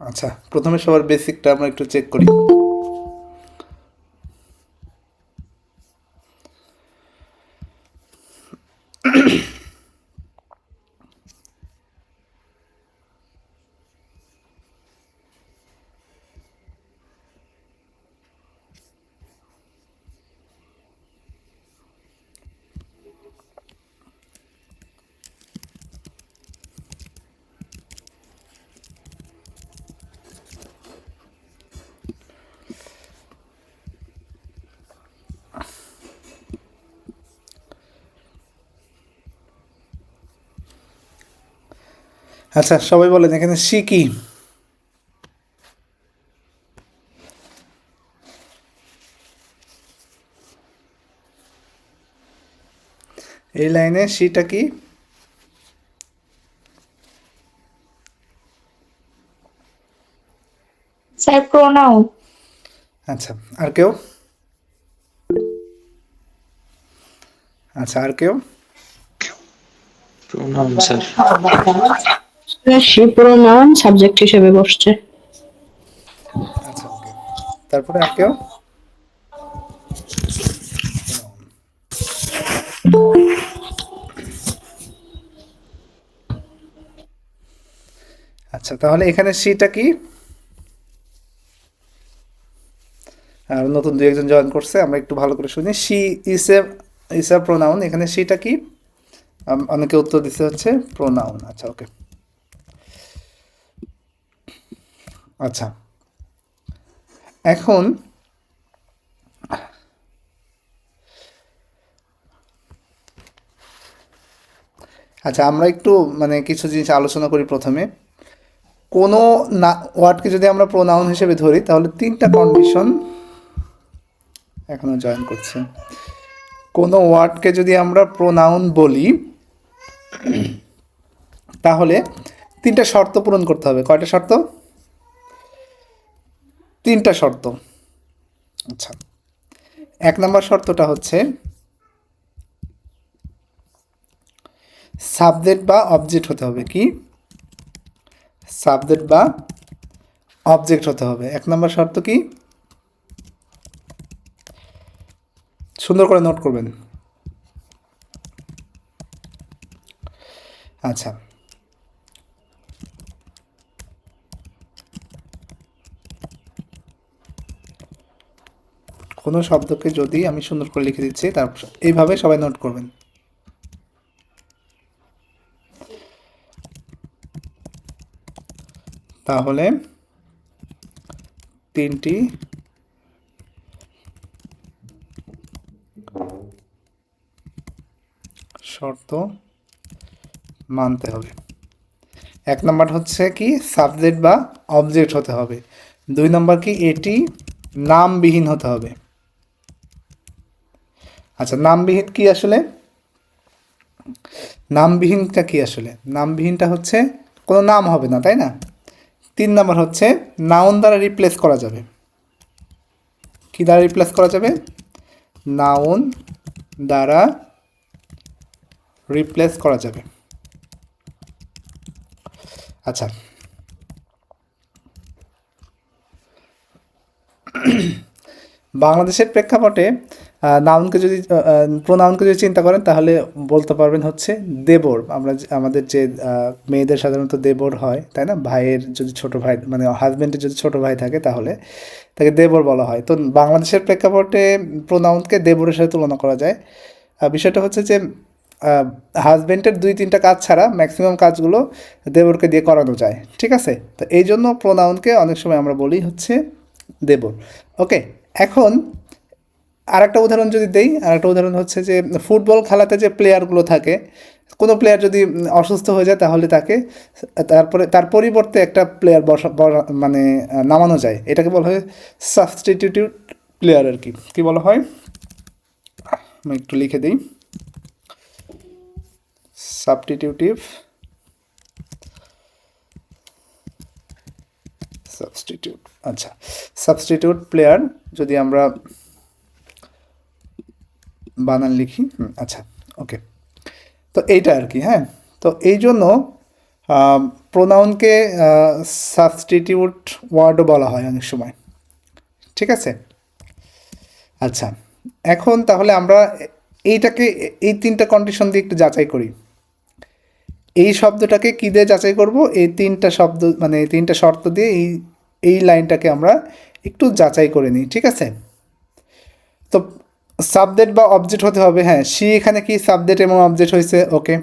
আচ্ছা, প্রথমে সবার বেসিকটা আমরা একটু চেক করি। আচ্ছা, সবাই বলেন এখানে সি কি? এই লাইনে সিটা কি? Sir pronoun. আচ্ছা, আর কেউ? আচ্ছা, আর কেউ? Pronoun sir. সে প্রোনাউন সাবজেক্ট হিসেবে বসছে। আচ্ছা, ওকে। তারপরে আর কেউ? আচ্ছা, তাহলে এখানে সিটা কি? আর নতুন দু একজন জয়েন করছে, আমরা একটু ভালো করে শুনি। She is a pronoun. এখানে সিটা কি? অনেকে উত্তর দিতে হচ্ছে প্রোনাউন। আচ্ছা, ওকে। আচ্ছা, এখন আচ্ছা, আমরা একটু মানে কিছু জিনিস আলোচনা করি প্রথমে। কোনো না ওয়ার্ডকে যদি আমরা প্রোনাউন হিসেবে ধরি তাহলে তিনটা কন্ডিশন। এখনো জয়েন করছে। কোনো ওয়ার্ডকে যদি আমরা প্রোনাউন বলি তাহলে তিনটা শর্ত পূরণ করতে হবে। কয়টা শর্ত? তিনটা শর্ত। আচ্ছা, এক নম্বর শর্তটা হচ্ছে সাবজেক্ট বা অবজেক্ট হতে হবে। কি? সাবজেক্ট বা অবজেক্ট হতে হবে। এক নম্বর শর্ত কি? সুন্দর করে নোট করবেন। আচ্ছা, কোনো শব্দকে যদি আমি সুন্দর করে লিখে দিচ্ছি, তারপর এইভাবে সবাই নোট করবেন। তাহলে তিনটি শর্ত মানতে হবে। এক নম্বর হচ্ছে কি? সাবজেক্ট বা অবজেক্ট হতে হবে। দুই নম্বর কি? এটি নামবিহীন হতে হবে। আচ্ছা, নামবিহীন কি আসলে? নামবিহীনটা কি আসলে? নামবিহীনটা হচ্ছে কোনো নাম হবে না, তাই না? তিন নম্বর হচ্ছে নাউন দ্বারা রিপ্লেস করা যাবে। কি দ্বারা রিপ্লেস করা যাবে? নাউন দ্বারা রিপ্লেস করা যাবে। আচ্ছা, বাংলাদেশের প্রেক্ষাপটে নাউনকে যদি প্রোনাউনকে যদি চিন্তা করেন তাহলে বলতে পারবেন হচ্ছে দেবর। আমরা আমাদের যে মেয়েদের সাধারণত দেবর হয়, তাই না? ভাইয়ের যদি ছোট ভাই মানে হাজব্যান্ডের যদি ছোট ভাই থাকে তাহলে তাকে দেবর বলা হয়। তো বাংলাদেশের প্রেক্ষাপটে প্রোনাউনকে দেবরের সাথে তুলনা করা যায়। বিষয়টা হচ্ছে যে হাজব্যান্ডের দুই তিনটা কাজ ছাড়া ম্যাক্সিমাম কাজগুলো দেবরকে দিয়ে করানো যায়। ঠিক আছে? তো এই জন্য প্রোনাউনকে অনেক সময় আমরা বলি হচ্ছে দেবর। ওকে, এখন আরেকটা উদাহরণ যদি দেই, আরেকটা উদাহরণ হচ্ছে যে ফুটবল খেলাতে যে প্লেয়ারগুলো থাকে, কোনো প্লেয়ার যদি অসুস্থ হয়ে যায় তাহলে তাকে তারপরে তার পরিবর্তে একটা প্লেয়ার মানে নামানো যায়। এটাকে বলা হয় সাবস্টিটিউট প্লেয়ার আর কি। কী বলা হয়? আমি একটু লিখে দিই। সাবস্টিটিউটিভ সাবস্টিটিউট। আচ্ছা, সাবস্টিটিউট প্লেয়ার যদি আমরা বানান লিখি। আচ্ছা, ওকে। তো এইটা আর কি। হ্যাঁ, তো এই জন্য প্রোনাউনকে সাবস্টিটিউট ওয়ার্ডও বলা হয় অনেক সময়, ঠিক আছে। আচ্ছা, এখন তাহলে আমরা এইটাকে এই তিনটা কন্ডিশন দিয়ে একটু যাচাই করি। এই শব্দটাকে কী দিয়ে যাচাই করব? এই তিনটা শব্দ মানে এই তিনটা শর্ত দিয়ে এই লাইনটাকে আমরা একটু যাচাই করে নিই, ঠিক আছে। তো সাবজেক্ট বা অবজেক্ট হতে হবে। হ্যাঁ, সি এখানে কি সাবজেক্ট এবং অবজেক্ট হয়েছে, ওকে।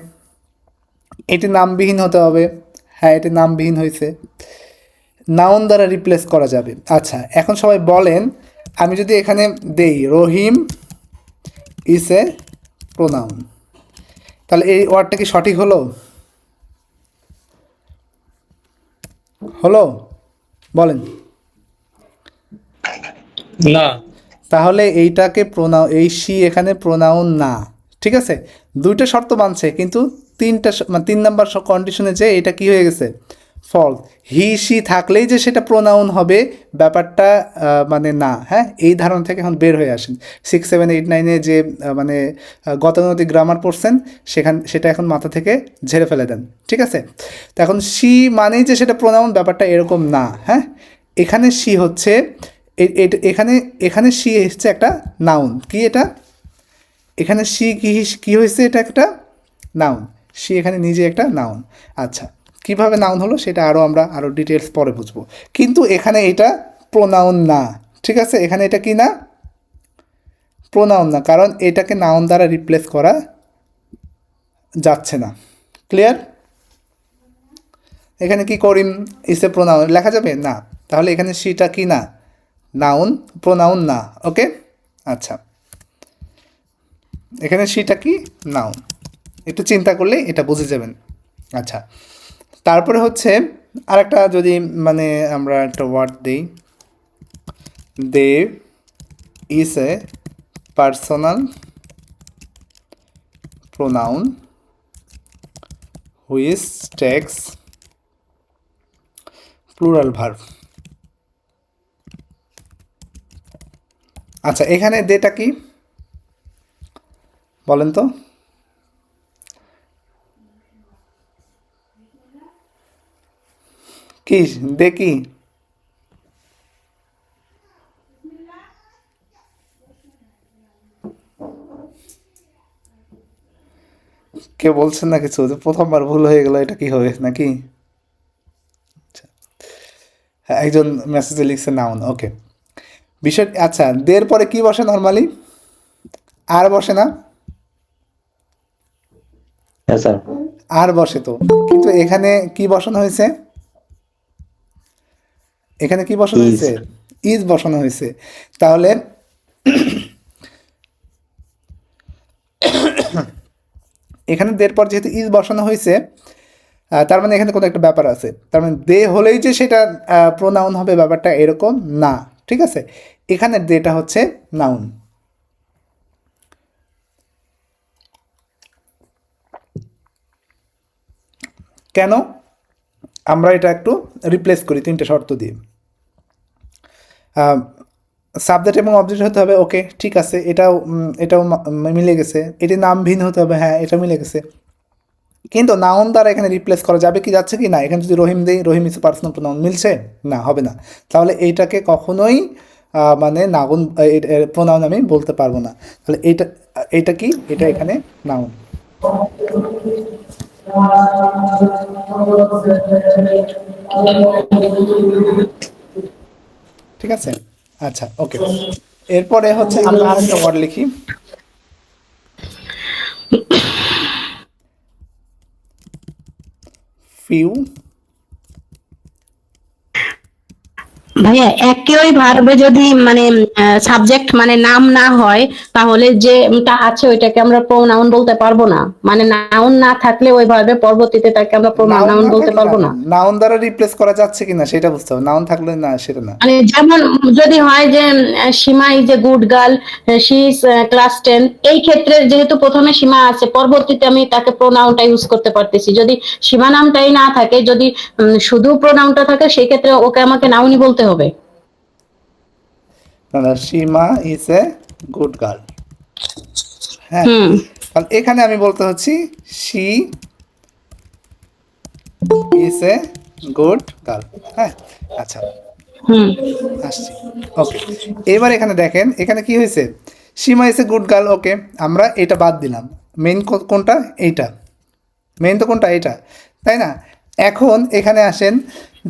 এটি নামবিহীন হতে হবে। হ্যাঁ, এটি নামবিহীন হয়েছে, নাউন দ্বারা রিপ্লেস করা যাবে। আচ্ছা, এখন সবাই বলেন, আমি যদি এখানে দেই রহিম ইজ এ প্রোনাউন, তাহলে এই ওয়ার্ডটা কি সঠিক হলো? হলো? বলেন। না। তাহলে এইটাকে এই সি এখানে প্রোনাউন না, ঠিক আছে। দুইটা শর্ত মানছে, কিন্তু মানে 3 নাম্বার কন্ডিশনে যে এটা কি হয়ে গেছে, ফলস। হি সি থাকলেই যে সেটা প্রোনাউন হবে ব্যাপারটা মানে না। হ্যাঁ, এই ধারণা থেকে এখন বের হয়ে আসেন। 6, 7, 8, 9-এ যে মানে গতানুগতিক গ্রামার পড়ছেন সেটা এখন মাথা থেকে ঝেড়ে ফেলে দেন, ঠিক আছে। তো এখন সি মানেই যে সেটা প্রোনাউন, ব্যাপারটা এরকম না। হ্যাঁ, এখানে সি হচ্ছে এখানে সি হচ্ছে একটা নাউন। কি এটা? এখানে সি কি হয়েছে? এটা একটা নাউন। সি এখানে নিজে একটা নাউন। আচ্ছা, কিভাবে নাউন হলো সেটা আরও ডিটেলস পরে বুঝবো, কিন্তু এখানে এটা প্রোনাউন না, ঠিক আছে। এখানে এটা কি না? প্রোনাউন না, কারণ এটাকে নাউন দ্বারা রিপ্লেস করা যাচ্ছে না। ক্লিয়ার? এখানে কি করিম ইজ এ প্রোনাউন লেখা যাবে না, তাহলে এখানে সিটা কি না? নাউন, প্রোনাউন না, ওকে। আচ্ছা, এখানে সিটা কি? নাউন। একটু চিন্তা করলে এটা বুঝে যাবেন। আচ্ছা, তারপরে হচ্ছে আরেকটা, যদি মানে আমরা একটা ওয়ার্ড দিই, they is a personal pronoun which takes plural verb. আচ্ছা, এখানে দেটা কি বলেন তো? কি দে কি? কেউ বলছেন না কিছু? যে প্রথমবার ভুল হয়ে গেল, এটা কি হবে নাকি? আচ্ছা, হ্যাঁ, একজন মেসেজে লিখছে নাউন, ওকে। বিষয় আচ্ছা, দের পরে কি বসে নর্মালি? আর বসে না? হ্যাঁ স্যার। আর বসে তো, কিন্তু এখানে কি বসানো হয়েছে? এখানে কি বসানো ইজ। হয়েছে? ইজ বসানো হয়েছে। তাহলে এখানে দের পর যেহেতু ইজ বসানো হয়েছে, তার মানে এখানে কোনো একটা ব্যাপার আছে। তার মানে দে হলেই যে সেটা প্রোনাউন হবে, ব্যাপারটা এরকম না, ঠিক আছে। এখানে দেটা হচ্ছে নাউন। কেন? আমরা এটা একটু রিপ্লেস করি 3টে শর্ত দিয়ে। সাবজেক্ট এবং অবজেক্ট হতে হবে, ওকে, ঠিক আছে। এটাও মিলে গেছে। এটি নামভিন্ন হতে হবে, হ্যাঁ, এটা মিলে গেছে। কিন্তু নাউন দ্বারা এখানে রিপ্লেস করা যাবে কি, যাচ্ছে কি না? এখানে যদি রহিম দেই, রহিম ইজ পার্সোনাল প্রোনাউন, মিলছে না? হবে না। তাহলে এইটাকে কখনোই মানে নাউন প্রোনাউন আমি বলতে পারবো না। তাহলে এইটা কি? এটা এখানে নাউন। ঠিক আছে। আচ্ছা, ওকে। এরপরে হচ্ছে আমরা আরেকটা ওয়ার্ড লিখি, ফিউ। ভাইয়া একই ভার্বে যদি মানে সাবজেক্ট মানে নাম না হয়, তাহলে যেটা আছে ওইটাকে আমরা প্রোনাউন বলতে পারবো না। মানে নাউন না থাকলে ওই ভার্বে পরবর্তীতে তাকে আমরা নাউন প্রোনাউন না বলতে থাকলে না, পারবো না। নাউন দ্বারা রিপ্লেস করা যাচ্ছে কিনা সেটা বুঝতে হবে। নাউন থাকলে না, সেটা না। মানে যেমন যদি হয় যে Seema is a good girl, she is class 10, এই ক্ষেত্রে যেহেতু প্রথমে সীমা আছে, পরবর্তীতে আমি তাকে প্রোনাউনটা ইউজ করতে পারতেছি। যদি সীমা নামটাই না থাকে, যদি শুধু প্রোনাউনটা থাকে, সেই ক্ষেত্রে ওকে আমাকে নাউনই বলতে হবে। না, সীমা ইজ এ গুড গার্ল। হ্যাঁ, হুম। কারণ এখানে আমি বলতে হচ্ছি she is a good girl. হ্যাঁ, আচ্ছা হুম। আসছি। ওকে, এবার এখানে দেখেন এখানে কি হয়েছে, সীমা ইজ এ গুড গার্ল। ওকে, আমরা এটা বাদ দিলাম। মেন কোনটা, এইটা মেন তো কোনটা, এটা, তাই না? এখন এখানে আসেন,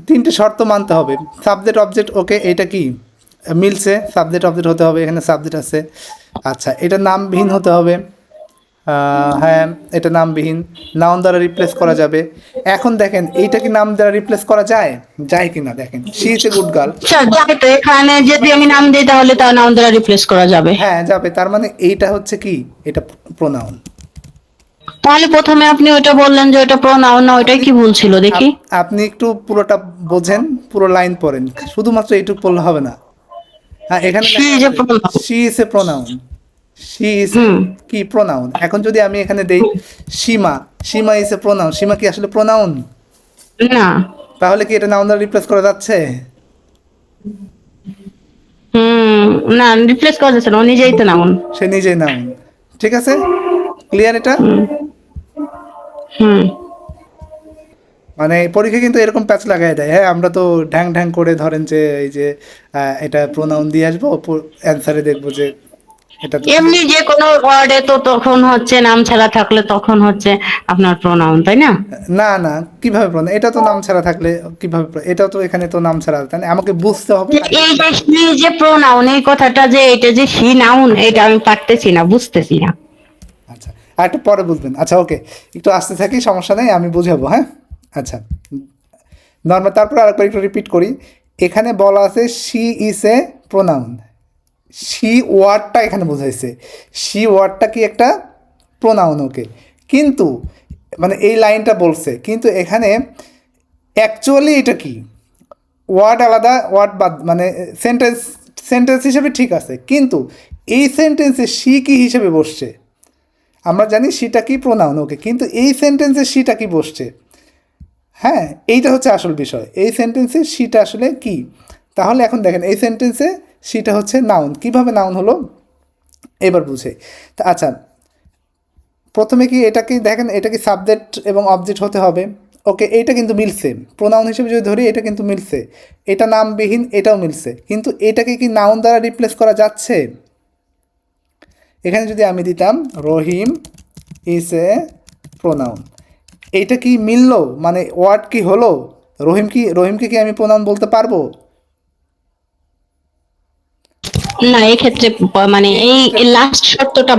তিনটে শর্ত মানতে হবে। সাবজেক্ট অবজেক্ট, ওকে, এটা কি মিলছে, সাবজেক্ট অবজেক্ট হতে হবে, এখানে সাবজেক্ট আছে। আচ্ছা, এটা নামবিহীন হতে হবে। হ্যাঁ, এটা নামবিহীন, নাউন দ্বারা রিপ্লেস করা যাবে। এখন দেখেন এইটা কি নাম দ্বারা রিপ্লেস করা যায়, যায় কি না দেখেন, she is a good girl. Sir যাবে তো, এখানে যদি আমি নাম দিই তাহলে তার নাম দ্বারা রিপ্লেস করা যাবে। হ্যাঁ যাবে, তার মানে এইটা হচ্ছে কি, এটা প্রোনাউন। তাহলে প্রথমে আপনি ওইটা বললেন যে ওটা প্রোনাউন না, ওইটাই আপনি কি ভুল ছিল দেখি। আপনি একটু পুরোটা বোঝেন, পুরো লাইন পড়েন, শুধুমাত্র এইটুকু পড়লে হবে না। হ্যাঁ, এখানে সি লেখা যে আছে pronoun. She is a pronoun, she is হুম। কি প্রোনাউন। এখন যদি আমি এখানে দেই সীমা, সীমা ইজ এ প্রোনাউন, সীমা কি আসলে প্রোনাউন? না। তাহলে কি এটা নাউন দ্বারা রিপ্লেস করা যাচ্ছে? হুম। না, রিপ্লেস করা যাচ্ছে না, ও নিজেই তো নাউন। সে নিজেই নাউন। ঠিক আছে, ক্লিয়ার এটা? হুম। মানে পরীক্ষা কিন্তু এরকম প্যাচ লাগাই দেয়। হ্যাঁ, আমরা তো ঢ্যাং ঢ্যাং করে ধরেন যে এই যে এটা প্রোনাউন দিয়ে আসবো, অ্যান্সারে দেখবো যে এটা তো। এমনি যে কোনো ওয়ার্ডে তো তখন হচ্ছে নাম ছাড়া থাকলে তখন হচ্ছে আপনার প্রোনাউন, তাই না? না না, কিভাবে প্রোনাউন, এটা তো নাম ছাড়া থাকলে কিভাবে এটাও তো এখানে তো নাম ছাড়া, তাই না? আমাকে বুঝতে হবে। এই যে সি যে প্রোনাউন, এই কথাটা যে এটা যে সি নাউন, এটা আমি পারতেছি না, বুঝতেছি না। আচ্ছা, আর একটু পরে বুঝবেন। আচ্ছা ওকে, একটু আসতে থাকি, সমস্যা নেই, আমি বুঝাবো। হ্যাঁ, আচ্ছা, নর্মাল তারপর আরেকবার একটু রিপিট করি। এখানে বলা আছে she is a pronoun, she ওয়ার্ডটা এখানে বোঝাইছে, শি ওয়ার্ডটা কি একটা প্রোনাউন। ওকে, কিন্তু মানে এই লাইনটা বলছে, কিন্তু এখানে অ্যাকচুয়ালি এটা কি, ওয়ার্ড আলাদা, ওয়ার্ড বাদ, মানে সেন্টেন্স, সেন্টেন্স হিসেবে ঠিক আছে, কিন্তু এই সেন্টেন্সে শি কি হিসেবে বসছে? আমরা জানি সিটা কি প্রোনাউন, ওকে, কিন্তু এই সেন্টেন্সে সিটা কি বসছে? হ্যাঁ, এইটা হচ্ছে আসল বিষয়, এই সেন্টেন্সে সিটা আসলে কি। তাহলে এখন দেখেন এই সেন্টেন্সে সিটা হচ্ছে নাউন, কিভাবে নাউন হলো এবার বুঝে। তা আচ্ছা, প্রথমে কি এটা কি দেখেন, এটা কি সাবজেক্ট এবং অবজেক্ট হতে হবে। ওকে, এইটা কিন্তু মিলছে, প্রোনাউন হিসেবে যদি ধরি এটা কিন্তু মিলছে, এটা নামবিহীন, এটাও মিলছে, কিন্তু এটাকে কি নাউন দ্বারা রিপ্লেস করা যাচ্ছে? এখানে যদি আমি দিতাম রহিম ইজ এ প্রোনাউন, এইটা কি মিললো, মানে ওয়ার্ড কি হলো, রহিমকে কি আমি প্রোনাউন বলতে পারবো? না, এই ক্ষেত্রে মানে এই লাস্ট শর্তটা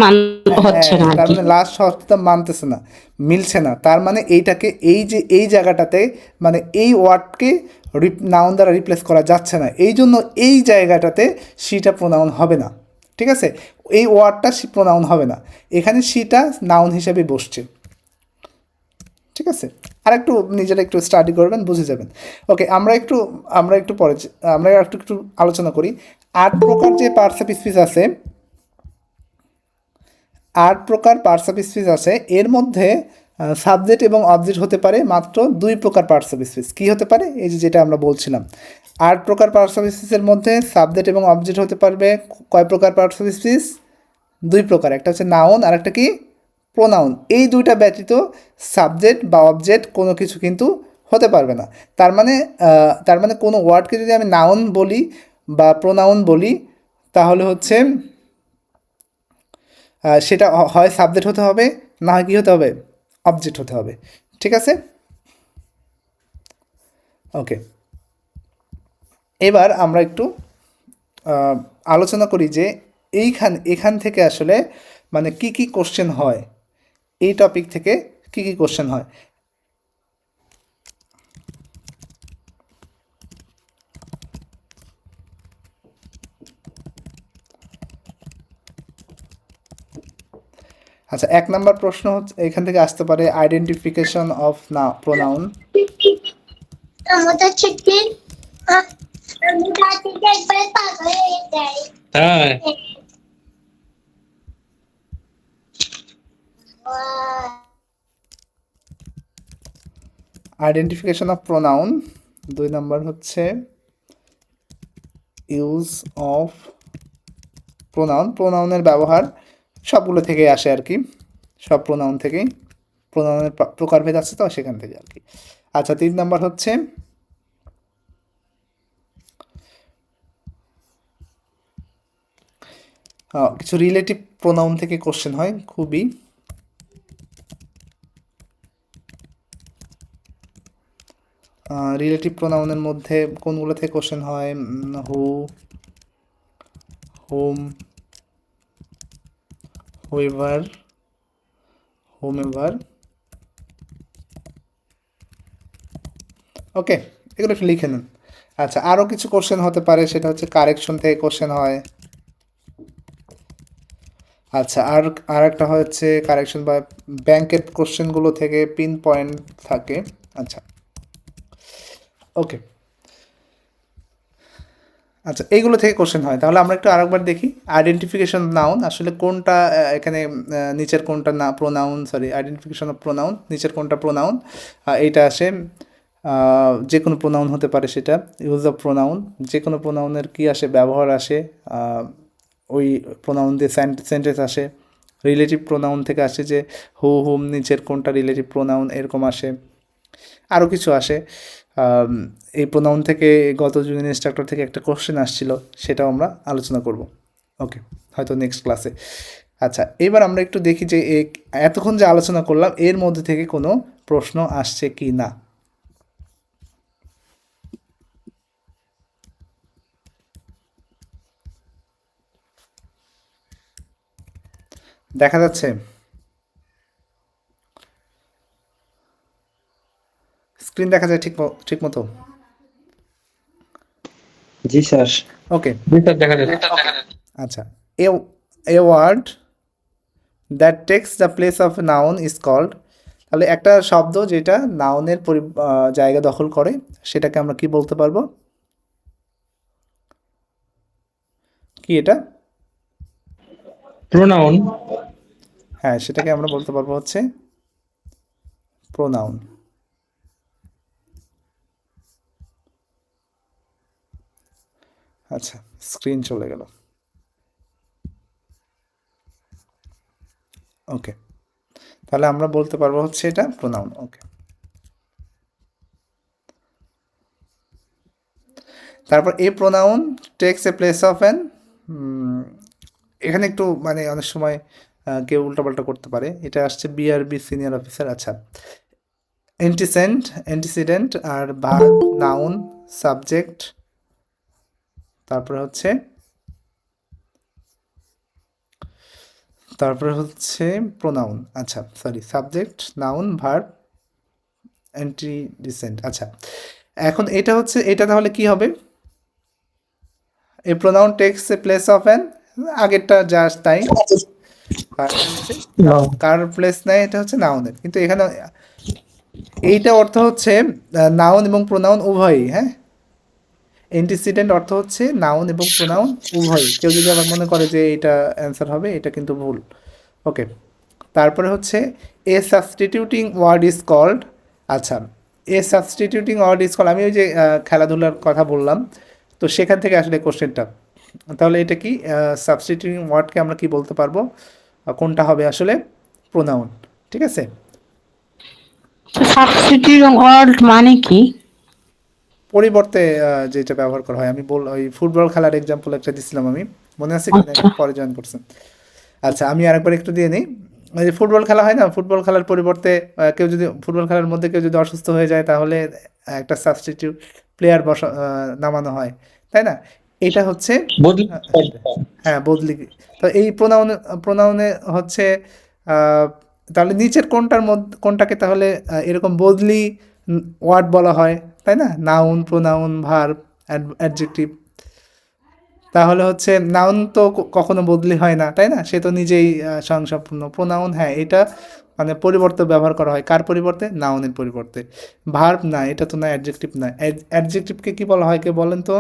হচ্ছে হ্যাঁ, না আর তার কি। মানে লাস্ট শর্তটা মানতেছে না, মিলছে না। তার মানে এইটাকে, এই যে এই জায়গাটাতে, মানে এই ওয়ার্ডকে নাউন দ্বারা রিপ্লেস করা যাচ্ছে না, এই জন্য এই জায়গাটাতে সিটা প্রোনাউন হবে না। ঠিক আছে, এই ওয়ার্ডটা প্রোনাউন হবে না, এখানে সিটা নাউন হিসেবে বসছে। ঠিক আছে, আর একটু নিজেরা একটু স্টাডি করবেন, বুঝে যাবেন। ওকে, আমরা একটু পরে আমরা একটু আলোচনা করি। 8 প্রকার যে পার্টস অফ স্পিচ আছে, 8 প্রকার পার্টস অফ স্পিচ আছে, এর মধ্যে সাবজেক্ট এবং অবজেক্ট হতে পারে মাত্র 2 প্রকার পার্টস অফ স্পিচ। কী হতে পারে, এই যে যেটা আমরা বলছিলাম, 8 প্রকার পার্টস অফ স্পিচের মধ্যে সাবজেক্ট এবং অবজেক্ট হতে পারবে কয় প্রকার পার্টস অফ স্পিচ? 2 প্রকার, একটা হচ্ছে নাউন আর একটা কি প্রোনাউন। এই দুইটা ব্যতীত সাবজেক্ট বা অবজেক্ট কোনো কিছু কিন্তু হতে পারবে না। তার মানে কোনো ওয়ার্ডকে যদি আমি নাউন বলি বা প্রোনাউন বলি, তাহলে হচ্ছে সেটা হয় সাবজেক্ট হতে হবে, না হয় কী হতে হবে, অবজেক্ট হতে হবে। ঠিক আছে, ওকে, এবার আমরা একটু আলোচনা করি যে এখান থেকে আসলে মানে কি কি কোশ্চেন হয়, এই টপিক থেকে কি কি কোশ্চেন হয়। আচ্ছা, 1 নম্বর প্রশ্ন হচ্ছে এখান থেকে আসতে পারে, আইডেন্টিফিকেশন অফ না প্রোনাউন। আমাদের চিকেন আমি রাতে একবার পাগল হয়ে যাই। তাই আইডেন্টিফিকেশন অফ প্রোনাউন। 2 নম্বর হচ্ছে ইউজ অফ প্রোনাউন, প্রোনাউনের ব্যবহার সবগুলো থেকেই আসে আর কি, সব প্রোনাউন থেকেই, প্রোনাউনের প্রকারভেদ আছে তো সেখান থেকে আর কি। আচ্ছা 3 নাম্বার হচ্ছে কিছু রিলেটিভ প্রোনাউন থেকে কোশ্চেন হয় খুবই। রিলেটিভ প্রোনাউনের মধ্যে কোনগুলো থেকে কোশ্চেন হয়? হু, হুম, হুইভার, হোমএভার। ওকে, এগুলো একটু লিখে নেন। আচ্ছা, আরও কিছু কোশ্চেন হতে পারে, সেটা হচ্ছে কারেকশন থেকে কোশ্চেন হয়। আচ্ছা, আর একটা হচ্ছে কারেকশন বা ব্যাংকের কোশ্চেনগুলো থেকে পিন পয়েন্ট থাকে। আচ্ছা, ওকে। আচ্ছা, এইগুলো থেকে কোশ্চেন হয়। তাহলে আমরা একটু আরেকবার দেখি। আইডেন্টিফিকেশন নাউন আসলে কোনটা, এখানে নিচের কোনটা না pronoun, sorry, identification of pronoun, নিচের কোনটা প্রোনাউন, এইটা আসে। যে কোনো প্রোনাউন হতে পারে সেটা। ইউজ অফ প্রোনাউন, যে কোনো প্রোনাউনের কী আসে, ব্যবহার আসে, ওই প্রোনাউন দিয়ে সেন্টেন্স আসে। রিলেটিভ প্রোনাউন থেকে আসে যে হু, হুম, নিচের কোনটা রিলেটিভ প্রোনাউন, এরকম আসে। আরও কিছু আসে। এই প্রোনাউন থেকে গত যুগের ইনস্ট্রাক্টর থেকে একটা কোশ্চেন আসছিল, সেটাও আমরা আলোচনা করব। ওকে, হয়তো নেক্সট ক্লাসে। আচ্ছা, এবার আমরা একটু দেখি যে এতক্ষণ যে আলোচনা করলাম এর মধ্যে থেকে কোনো প্রশ্ন আসছে কি না। দেখা যাচ্ছে? স্ক্রিন দেখা যায় ঠিক মতো? জি স্যার। ওকে, জি স্যার, দেখা যাচ্ছে। আচ্ছা। A a word that takes the place of noun is called. তাহলে একটা শব্দ যেটা নাউনের জায়গা দখল করে, সেটাকে আমরা কি বলতে পারবো? কি এটা? প্রোনাউন। হ্যাঁ, সেটাকে আমরা বলতে পারবো হচ্ছে প্রোনাউন। আচ্ছা, স্ক্রিন চলে গেল। ওকে, তাহলে আমরা বলতে পারবো হচ্ছে এটা প্রোনাউন। ওকে, তারপর a pronoun takes a place of an, এখানে একটু মানে অনেক সময় কেউ উল্টাপাল্টা করতে পারে। এটা আসছে বিআরবি সিনিয়র অফিসার। আচ্ছা, অ্যান্টিসিডেন্ট আর ভার্ব, নাউন, সাবজেক্ট, তারপরে হচ্ছে প্রোনাউন। আচ্ছা, sorry, subject, noun, verb, antecedent. আচ্ছা, এখন এটা তাহলে কি হবে? A pronoun takes a place of an, আগেরটা জাস্ট তাই, কার প্লেস নেয়, এটা হচ্ছে নাউনের। কিন্তু এখানে এইটা অর্থ হচ্ছে নাউন এবং প্রোনাউন উভয়ই। হ্যাঁ, অ্যান্টিসিডেন্ট অর্থ হচ্ছে নাউন এবং প্রোনাউন উভয়ই। কেউ যদি আবার মনে করে যে এটা অ্যান্সার হবে, এটা কিন্তু ভুল। ওকে, তারপরে হচ্ছে এ সাবস্টিটিউটিং ওয়ার্ড ইজ কল্ড। আচ্ছা, এ সাবস্টিটিউটিং ওয়ার্ড ইজ কল্ড, আমি ওই যে খেলাধুলার কথা বললাম, তো সেখান থেকে আসলে কোশ্চেনটা। তাহলে এটা কি সাবস্টিটিউটিং ওয়ার্ডকে আমরা কি বলতে পারবো? কোনটা হবে আসলে প্রোনাউন? ঠিক আছে। সাবস্টিটিউটিং ওয়ার্ড মানে কি? পরিবর্তে যেটা ব্যবহার করা হয়। আমি ওই ফুটবল খেলার এক্সাম্পল একটা দিছিলাম, আমি মনে আছে কি না, আচ্ছা। পরে জয়েন করছেন। আচ্ছা, আমি আরেকবার একটু দিয়ে নিই। ওই যে ফুটবল খেলা হয় না, ফুটবল খেলার পরিবর্তে কেউ যদি ফুটবল খেলার মধ্যে কেউ যদি অসুস্থ হয়ে যায়, তাহলে একটা সাবস্টিটিউট প্লেয়ার নামানো হয়, তাই না? এটা হচ্ছে বদলি। হ্যাঁ, বদলি। তো এই প্রোনাউনে হচ্ছে তাহলে নিচের কোনটাকে তাহলে এরকম বদলি ওয়ার্ড বলা হয়, তাই না? Noun, pronoun, verb, adjective. তাহলে হচ্ছে নাউন তো কখনো বদলি হয় না, তাই না? সে তো নিজেই স্বয়ংসম্পূর্ণ। প্রোনাউন, হ্যাঁ, এটা মানে পরিবর্তে ব্যবহার করা হয়। কার পরিবর্তে? নাউনের পরিবর্তে। ভার্ব না, এটা তো না, অ্যাডজেক্টিভ না। অ্যাডজেক্টিভকে কি বলা হয়, কে বলেন তো?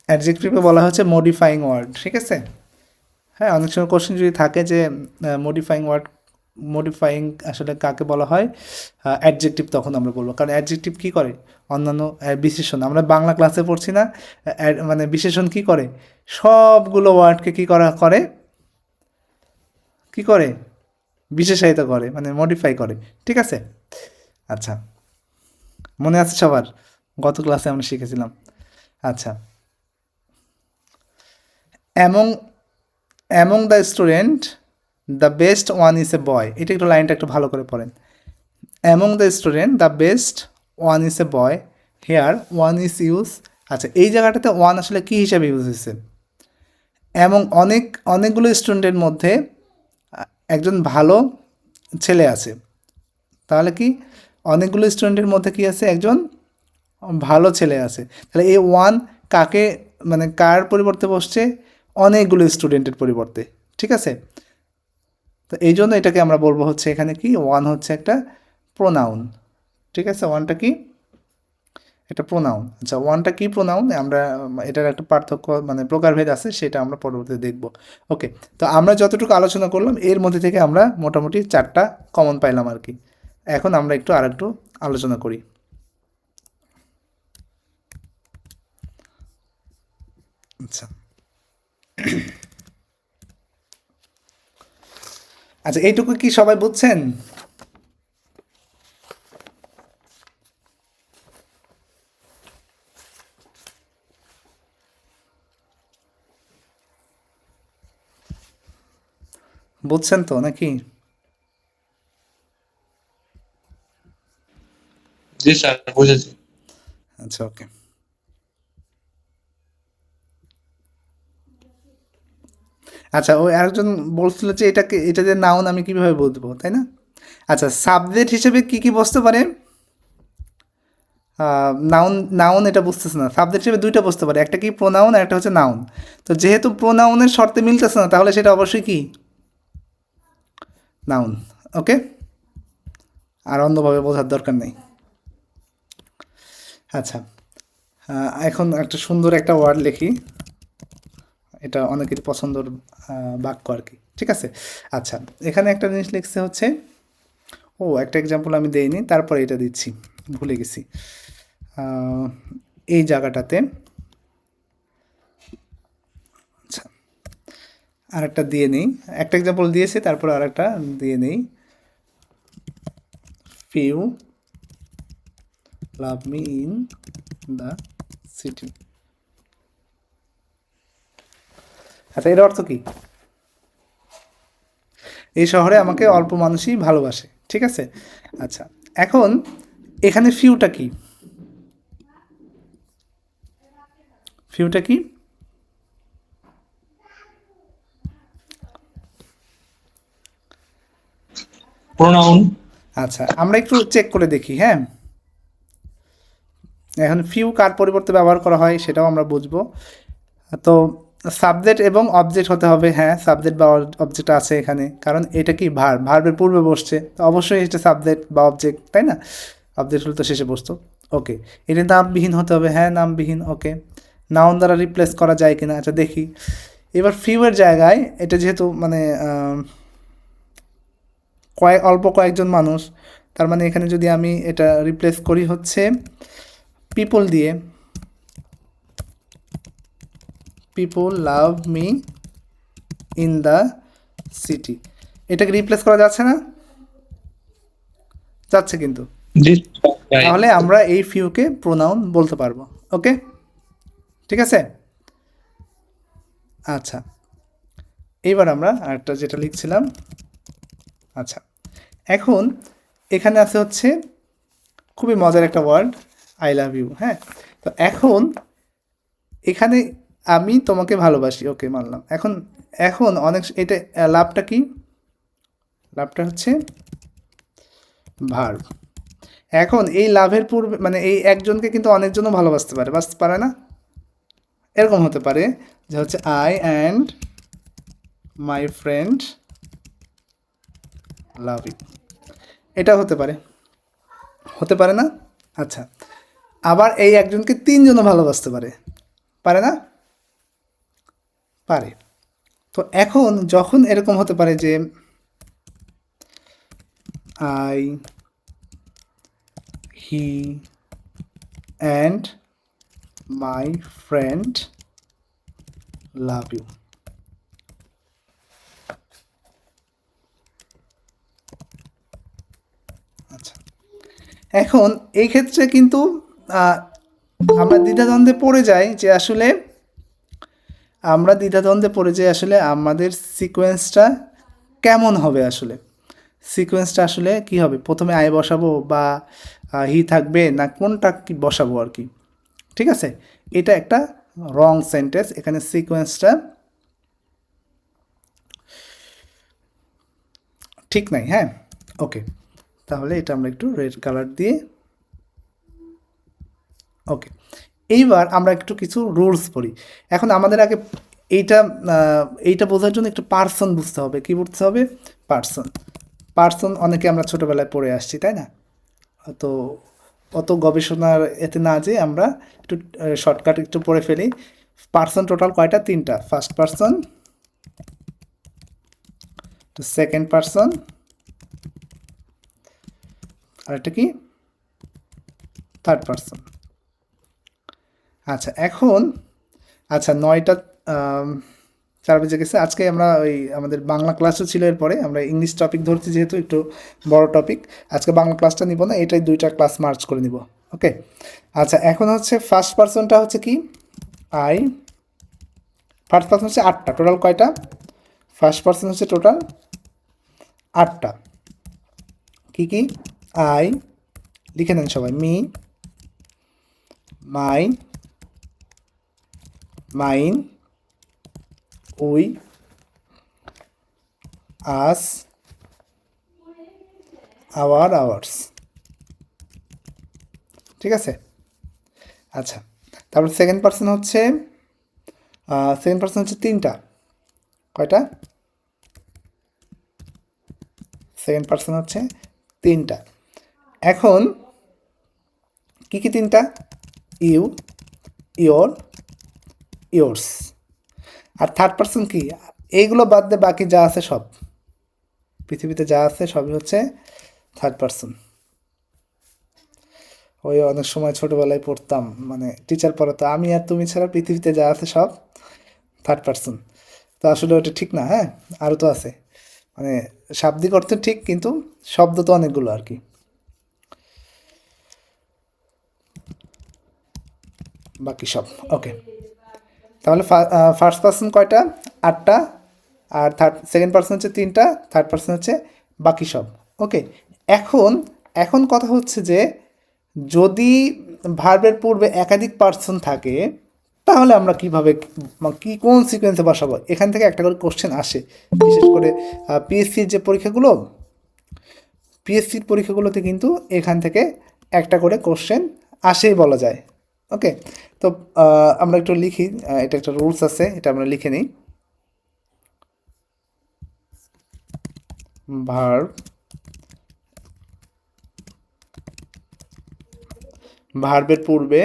অ্যাডজেক্টিভকে বলা হচ্ছে মডিফাইং ওয়ার্ড। ঠিক আছে। হ্যাঁ, অনেক সময় কোশ্চেন যদি থাকে যে মডিফাইং আসলে কাকে বলা হয়, অ্যাডজেক্টিভ, তখন আমরা বলবো। কারণ অ্যাডজেক্টিভ কী করে? অন্যান্য বিশেষণ, আমরা বাংলা ক্লাসে পড়ছি না, মানে বিশেষণ কি করে? সবগুলো ওয়ার্ডকে কি করে বিশেষায়িত করে, মানে মডিফাই করে। ঠিক আছে? আচ্ছা, মনে আছে সবার? গত ক্লাসে আমরা শিখেছিলাম। আচ্ছা, among among the student the best one is a boy. এটা একটু লাইনটা একটু ভালো করে পড়েন। Among the student the best one is a boy, here one is use. আচ্ছা, এই জায়গাটাতে ওয়ান আসলে কী হিসাবে ইউজ হয়েছে? এবং অনেকগুলো স্টুডেন্টের মধ্যে একজন ভালো ছেলে আছে। তাহলে কি অনেকগুলো স্টুডেন্টের মধ্যে কি আছে? একজন ভালো ছেলে আছে। তাহলে এই ওয়ান কাকে, মানে কার পরিবর্তে বসছে? অনেকগুলো স্টুডেন্টের পরিবর্তে। ঠিক আছে? তো এই জন্য এটাকে আমরা বলবো হচ্ছে এখানে কি, ওয়ান হচ্ছে একটা প্রোনাউন। ঠিক আছে? ওয়ানটা কি? এটা প্রোনাউন। আচ্ছা, ওয়ানটা কি প্রোনাউন? আমরা এটার একটা পার্থক্য, মানে প্রকারভেদ আছে, সেটা আমরা পরবর্তীতে দেখব। ওকে, তো আমরা যতটুকু আলোচনা করলাম এর মধ্যে থেকে আমরা মোটামুটি 4টা কমন পাইলাম আর কি। এখন আমরা একটু আরেকটু আলোচনা করি। আচ্ছা আচ্ছা, এইটুকু কি সবাই বুঝছেন? বুঝছেন তো নাকি? জি স্যার, বুঝেছি। আচ্ছা, ওকে। আচ্ছা, ওই আরেকজন বলছিল যে এটা যে নাউন আমি কিভাবে বুঝবো, তাই না? আচ্ছা, সাবজেক্ট হিসেবে কি কি বসতে পারে? নাউন নাউন এটা বুঝতেছে না। সাবজেক্ট হিসেবে 2টা বসতে পারে, একটা কি প্রোনাউন আর একটা হচ্ছে নাউন। তো যেহেতু প্রোনাউনের শর্তে মিলতেছে না, তাহলে সেটা অবশ্যই কি নাউন। ওকে, আর অন্যভাবে বোঝার দরকার নেই। আচ্ছা, এখন একটা সুন্দর একটা ওয়ার্ড লিখি, এটা অনেকেরই পছন্দের বাক্য আর কি। ঠিক আছে? আচ্ছা, এখানে একটা জিনিস লিখছে হচ্ছে, একটা এক্সাম্পল আমি দেইনি, তারপরে এটা দিচ্ছি, ভুলে গেছি। এই জায়গাটাতে আচ্ছা আরেকটা দিয়ে নেই, একটা এক্সাম্পল দিয়েছি, তারপর আরেকটা দিয়ে নেই। Few love me in the city. আচ্ছা, এর অর্থ কি? এই শহরে আমাকে অল্প মানুষই ভালোবাসে। ঠিক আছে? আচ্ছা, এখন এখানে ফিউটা কি? ফিউটা কি? প্রোনাউন। আচ্ছা, আমরা একটু চেক করে দেখি। হ্যাঁ, এখন ফিউ কার পরিবর্তে ব্যবহার করা হয় সেটাও আমরা বুঝবো। তো সাবজেক্ট এবং অবজেক্ট হতে হবে। হ্যাঁ, সাবজেক্ট বা অবজেক্ট আছে এখানে, কারণ এটা কি ভার্বের পূর্বে বসছে, তো অবশ্যই এটা সাবজেক্ট বা অবজেক্ট, তাই না? অবজেক্ট হলে তো শেষে বসতো। ওকে, এটা নামবিহীন হতে হবে। হ্যাঁ, নামবিহীন। ওকে, নাউন দ্বারা রিপ্লেস করা যায় কিনা, আচ্ছা দেখি। এবার ফিউয়ের জায়গায় এটা যেহেতু মানে অল্প কয়েকজন মানুষ, তার মানে এখানে যদি আমি এটা রিপ্লেস করি হচ্ছে পিপল দিয়ে, people love me in the city, এটাকে রিপ্লেস করা যাচ্ছে না? যাচ্ছে কিন্তু। জি। তাহলে আমরা এই ফিউকে প্রোনাউন বলতে পারবো। ওকে, ঠিক আছে? আচ্ছা, এইবার আমরা আরেকটা যেটা লিখছিলাম, আচ্ছা এখন এখানে আছে হচ্ছে খুবই মজার একটা ওয়ার্ড, আই লাভ ইউ। হ্যাঁ, তো এখন এখানে আমি তোমাকে ভালোবাসি, ওকে মানলাম। এখন এখন অনেক এটা লাভটা কি? লাভটা হচ্ছে ভার্ব। এখন এই লাভের পূর্বে, মানে এই একজনকে কিন্তু অনেকজনও ভালোবাসতে পারে, বাসতে পারে না? এরকম হতে পারে যে হচ্ছে I and my friend love you, এটা হতে পারে, হতে পারে না? আচ্ছা, আবার এই একজনকে 3জনও ভালোবাসতে পারে, পারে না? পারে। তো এখন যখন এরকম হতে পারে যে I, he and my friend love you, এখন এই ক্ষেত্রে কিন্তু আহ, আমরা দ্বিধাদ্বন্দ্বে পড়ে যাই যে আসলে আমাদের সিকোয়েন্সটা কেমন হবে আসলে। সিকোয়েন্সটা আসলে কি হবে, প্রথমে আই বসাবো বা হি থাকবে, না কোনটা কি বসাবো আর কি। ঠিক আছে, এটা একটা রং সেন্টেন্স, এখানে সিকোয়েন্সটা ঠিক নাই। হ্যাঁ, ওকে, তাহলে এটা আমরা একটু রেড কালার দিয়ে, ওকে। এইবার আমরা একটু কিছু রুলস পড়ি। এখন আমাদের আগে এইটা এইটা বোঝার জন্য একটু পার্সন বুঝতে হবে। কি বুঝতে হবে? পার্সন। পার্সন অনেকে আমরা ছোটোবেলায় পড়ে আসছি, তাই না? তো অত গবেষণার এতে না যে আমরা একটু শর্টকাট একটু পড়ে ফেলি। পার্সন টোটাল কয়টা? 3টা। ফার্স্ট পার্সন, সেকেন্ড পার্সন, আর একটা কি? Third person. আচ্ছা, এখন আচ্ছা 9টা 4 বেজে গেছে। আজকে আমরা ওই আমাদের বাংলা ক্লাসও ছিল, এরপরে আমরা ইংলিশ টপিক ধরছি যেহেতু একটু বড় টপিক, আজকে বাংলা ক্লাসটা নিব না, এটাই 2টা ক্লাস মার্চ করে নিব। ওকে, আচ্ছা এখন হচ্ছে ফার্স্ট পার্সনটা হচ্ছে কি? আই। ফার্স্ট পার্সন হচ্ছে 8টা, টোটাল কয়টা? ফার্স্ট পার্সন হচ্ছে টোটাল 8টা। কি কি? আই, লিখে নেন সবাই। Me, my, mine, we, us, our, ours. ঠিক আছে, আচ্ছা। তারপর সেকেন্ড পার্সন হচ্ছে 3টা। কয়টা? সেকেন্ড পার্সন হচ্ছে 3টা। এখন কি কি 3টা? You, your, yours. আর থার্ড পার্সন কি? এইগুলো বাদ দিয়ে বাকি যা আছে সব, পৃথিবীতে যা আছে সবই হচ্ছে থার্ড পার্সন। ওই অনেক সময় ছোটোবেলায় পড়তাম, মানে টিচার পড়াতো আমি আর তুমি ছাড়া পৃথিবীতে যা আছে সব থার্ড পার্সন। তো আসলে ওটা ঠিক না। হ্যাঁ, আরও তো আছে, মানে শাব্দিক অর্থ ঠিক, কিন্তু শব্দ তো অনেকগুলো আর কি। বাকি সব ওকে। তাহলে ফার্স্ট পার্সন কয়টা? 8টা। আর সেকেন্ড পার্সন হচ্ছে 3টা, থার্ড পার্সন হচ্ছে বাকি সব। ওকে, এখন এখন কথা হচ্ছে যে যদি ভার্বের পূর্বে একাধিক পার্সন থাকে তাহলে আমরা কিভাবে কোন সিকোয়েন্সে বসাবো? এখান থেকে একটা করে কোশ্চেন আসে, বিশেষ করে পিএসসির যে পরীক্ষাগুলো, পিএসসির পরীক্ষাগুলোতে কিন্তু এখান থেকে একটা করে কোশ্চেন আসেই বলা যায়। ওকে, তো আমরা একটু লিখি, এটা একটা রুলস আছে, এটা আমরা লিখে নিই। ভার্ব, ভার্বের পূর্বে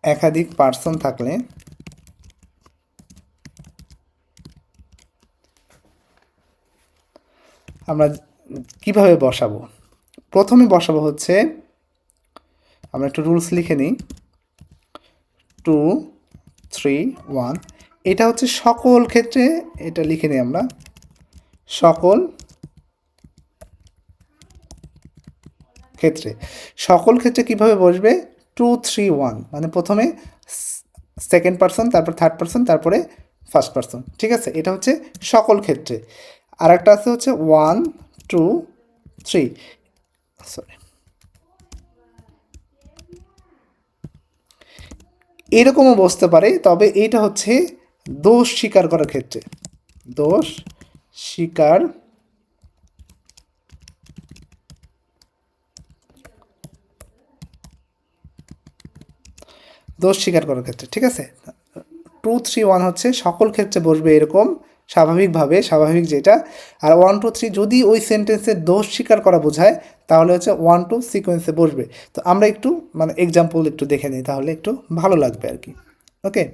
একাধিক পার্সন থাকলে আমরা কিভাবে বসাবো? প্রথমে বসাবো হচ্ছে, আমরা একটু রুলস লিখে নিই। 2, 3, 1। এটা হচ্ছে সকল ক্ষেত্রে, এটা লিখে নিই আমরা। সকল ক্ষেত্রে, সকল ক্ষেত্রে কিভাবে বসবে? 2, 3, 1, মানে প্রথমে সেকেন্ড পার্সন, তারপর থার্ড পার্সন, তারপরে ফার্স্ট পার্সন। ঠিক আছে, এটা হচ্ছে সকল ক্ষেত্রে। আর একটা আছে হচ্ছে 1, 2, 3, সরি, এরকমও বসতে পারে, তবে এইটা হচ্ছে দোষ স্বীকার করার ক্ষেত্রে। দোষ স্বীকার দোষ স্বীকার করার ক্ষেত্রে। ঠিক আছে, 2, 3, 1 হচ্ছে সকল ক্ষেত্রে বসবে এরকম স্বাভাবিকভাবে, স্বাভাবিক যেটা। আর 1, 2, 3 যদি ওই সেন্টেন্সের দোষ স্বীকার করা বোঝায় তাহলে হচ্ছে 1, 2 সিকোয়েন্সে বসবে। তো আমরা একটু মানে এক্সাম্পল একটু দেখে নিই, তাহলে একটু ভালো লাগবে আর কি। ওকে,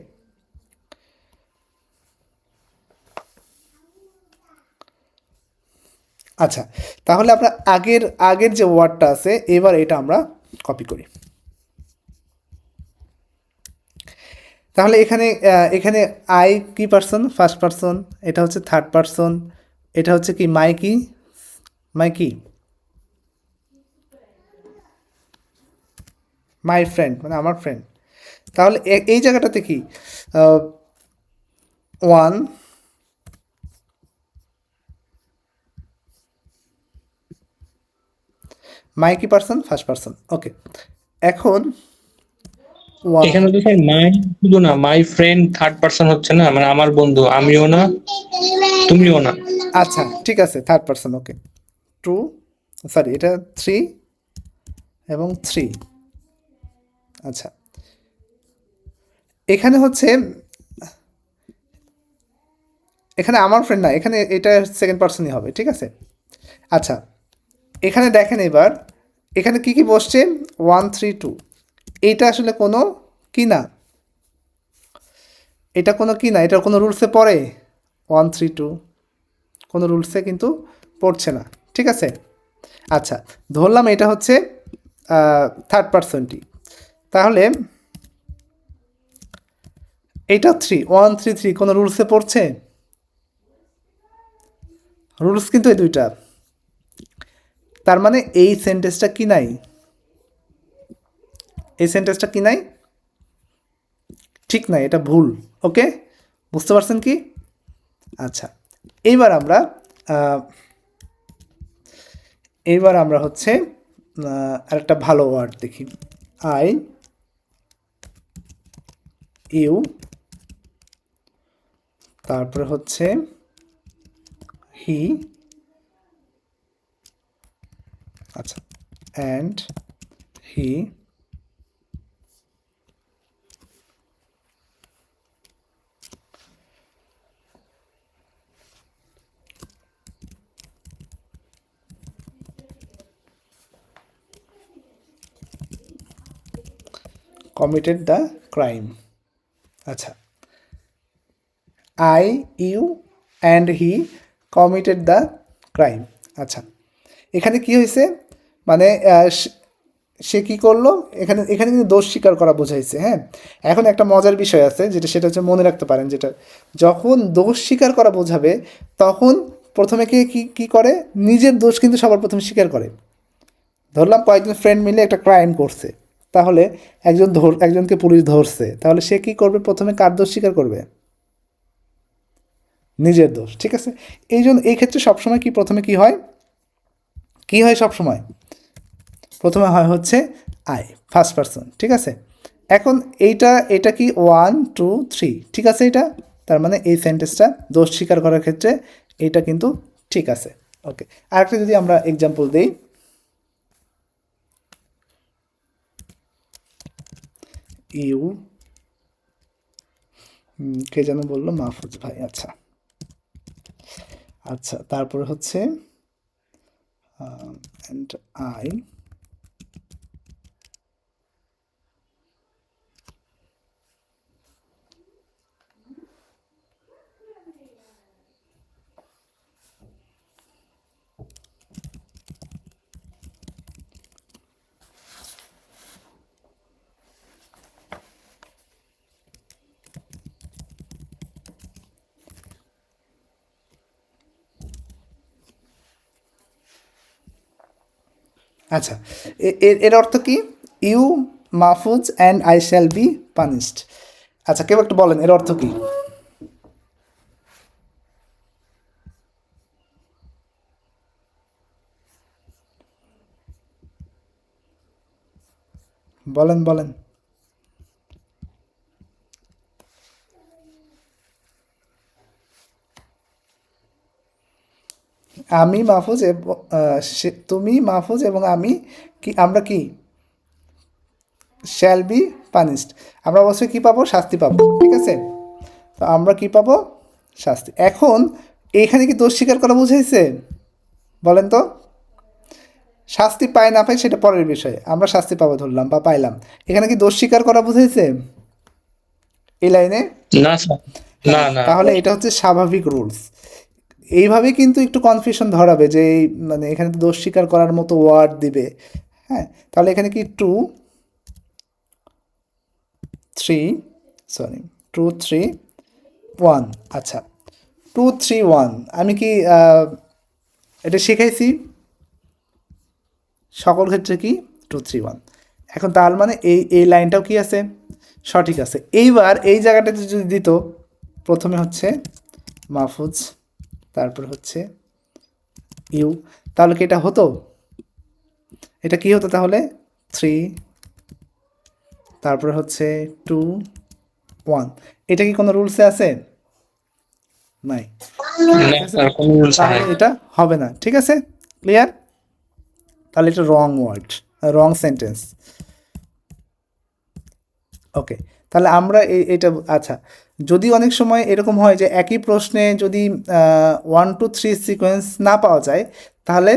আচ্ছা, তাহলে আমরা আগের আগের যে ওয়ার্ডটা আছে এবার এটা আমরা কপি করি। তাহলে এখানে এখানে আই কি পার্সন? First person. এটা হচ্ছে থার্ড পার্সন। এটা হচ্ছে কি মাই কি? মাই কি, মাই ফ্রেন্ড মানে আমার ফ্রেন্ড। তাহলে এই জায়গাটাতে কি ওয়ান, মাই কি পার্সন, ফার্স্ট পার্সন। ওকে, এখন ওয়ান, এখানে তো স্যার মাই শুধু না, মাই ফ্রেন্ড থার্ড পার্সন হচ্ছে না, মানে আমার বন্ধু, আমিও না তুমিও না। আচ্ছা ঠিক আছে, থার্ড পার্সন। ওকে, টু, সরি এটা থ্রি এবং থ্রি। আচ্ছা, এখানে হচ্ছে, এখানে আমার ফ্রেন্ড না, এখানে এটা সেকেন্ড পার্সনই হবে, ঠিক আছে। আচ্ছা, এখানে দেখেন এবার, এখানে কি কি বসছে, 1 3 2, এইটা আসলে কোনো কি না, এটা কোনো কি না, এটা কোনো রুলসে পড়ে 1 3 2 কোনো রুলসে কিন্তু পড়ছে না, ঠিক আছে। আচ্ছা, ধরলাম এটা হচ্ছে থার্ড পার্সনটি, তাহলে এটা 3 1 3 3 কোনো রুলসে পড়ছে, রুলস কিন্তু এই দুইটা, তার মানে এই সেন্টেন্সটা কি নাই, এই সেন্টেন্সটা কি নাই, ঠিক নাই, এটা ভুল। ওকে, বুঝতে পারছেন কি? আচ্ছা, এইবার আমরা হচ্ছে আরেকটা ভালো ওয়ার্ড দেখি, আই ইউ, তারপরে হচ্ছে হি, আচ্ছা, and he, committed the crime। আচ্ছা, I you and he committed the crime. আচ্ছা, এখানে কি হয়েছে, মানে সে কি করলো, এখানে এখানে কিন্তু দোষ স্বীকার করা বোঝাইছে। হ্যাঁ, এখন একটা মজার বিষয় আছে, সেটা হচ্ছে মনে রাখতে পারেন, যেটা যখন দোষ স্বীকার করা বোঝাবে তখন প্রথমে কে কি করে, নিজের দোষ কিন্তু সবার প্রথমে স্বীকার করে। ধরলাম কয়েকজন ফ্রেন্ড মিলে একটা ক্রাইম করছে, তাহলে একজনকে পুলিশ ধরছে, তাহলে সে কি করবে, প্রথমে কার দোষ স্বীকার করবে, নিজের দোষ, ঠিক আছে। এই ক্ষেত্রে সবসময় কি প্রথমে কি হয় সবসময় প্রথমে হয় হচ্ছে আই, ফার্স্ট পার্সন, ঠিক আছে। এখন এটা কি 1 2 3, ঠিক আছে এটা, তার মানে এই সেন্টেন্সটা দোষ স্বীকার করার ক্ষেত্রে এটা কিন্তু ঠিক আছে। ওকে, আরেকটা যদি আমরা এক্সাম্পল দিই, ইউ, কে যেন বললো, মাহফুজ ভাই। আচ্ছা আচ্ছা, তারপরে হচ্ছে অ্যান্ড আই, আচ্ছা, এর অর্থ কি, you, Mahfuz and I shall be punished. আচ্ছা, কেউ একটু বলেন এর অর্থ কি, বলেন। আমি মাহফুজ এবং তুমি মাহফুজ এবং আমি কি, আমরা কি শ্যাল বি পানিশড, আমরা অবশ্যই কী পাবো, শাস্তি পাবো, ঠিক আছে। তো আমরা কি পাবো, শাস্তি। এখন এইখানে কি দোষ স্বীকার করা বুঝাইছে, বলেন তো, শাস্তি পাই না পাই সেটা পরের বিষয়, আমরা শাস্তি পাবো ধরলাম বা পাইলাম, এখানে কি দোষ স্বীকার করা বুঝাইছে এই লাইনে? না স্যার, না না। তাহলে এটা হচ্ছে স্বাভাবিক রুলস। এইভাবে কিন্তু একটু কনফিউশন ধরাবে যে মানে এখানে তো দোষ স্বীকার করার মতো ওয়ার্ড দিবে। হ্যাঁ, তাহলে এখানে কি 2 3 1, আচ্ছা 2 3 1, আমি কি এটা শিখাইছি সকল ক্ষেত্রে কি 2 3 1। এখন তার মানে এই লাইনটাও কি আছে, সঠিক আছে। এইবার এই জায়গাটাতে যদি দিত, প্রথমে হচ্ছে মাহফুজ, তারপর হচ্ছে ইউ, তাহলে কি এটা হতো? এটা কি হতো তাহলে? 3, তারপরে হচ্ছে 2 1। এটা কি কোনো রুলসে আছে? নাই। না স্যার, কোনো রুলস তাহলে নাই। এটা হবে না, ঠিক আছে? ক্লিয়ার? তাহলে এটা রং ওয়ার্ড, রং সেন্টেন্স। ওকে, তাহলে আমরা এটা আচ্ছা, যদি অনেক সময় এরকম হয় যে একই প্রশ্নে যদি 1 2 3 সিকোয়েন্স না পাওয়া যায়, তাহলে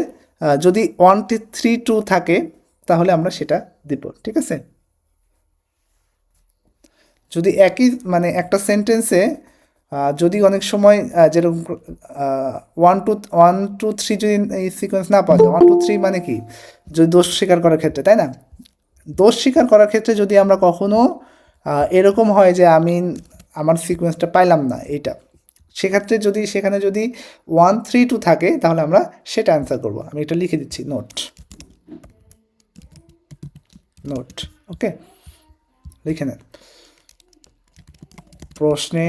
যদি 1 3 2 থাকে তাহলে আমরা সেটা দিব, ঠিক আছে? যদি একই মানে একটা সেন্টেন্সে যদি অনেক সময় যেরকম 1 2 3 যদি এই সিকোয়েন্স না পাওয়া যায়, 1 2 3 মানে কি, যদি দোষ স্বীকার করার ক্ষেত্রে, তাই না? দোষ স্বীকার করার ক্ষেত্রে যদি আমরা কখনো এরকম হয় যে আমি আমার সিকোয়েন্সটা পাইলাম না এইটা, সেক্ষেত্রে যদি সেখানে যদি 1 3 2 থাকে তাহলে আমরা সেটা অ্যান্সার করব। আমি এটা লিখে দিচ্ছি, নোট। ওকে, লিখে নেন। প্রশ্নে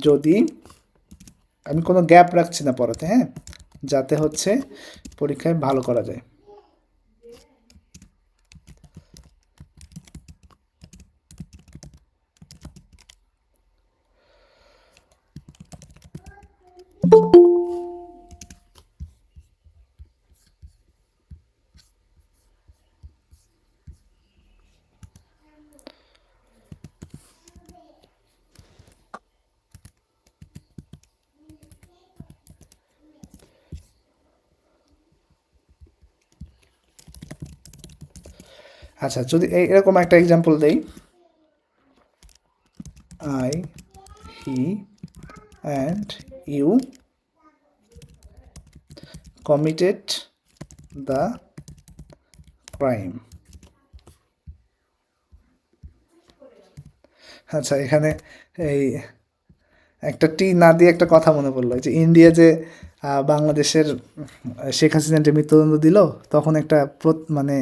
যদি, আমি কোনো গ্যাপ রাখছি না পড়াতে, হ্যাঁ, যাতে হচ্ছে পরীক্ষায় ভালো করা যায়। আচ্ছা, যদি এরকম একটা এক্সাম্পল দেই, I, he and you committed the crime. আচ্ছা, এখানে এই একটা টি না দিয়ে একটা কথা মনে পড়লো, যে ইন্ডিয়া যে বাংলাদেশের শেখ হাসিনা যে মৃত্যুদণ্ড দিল, তখন একটা মানে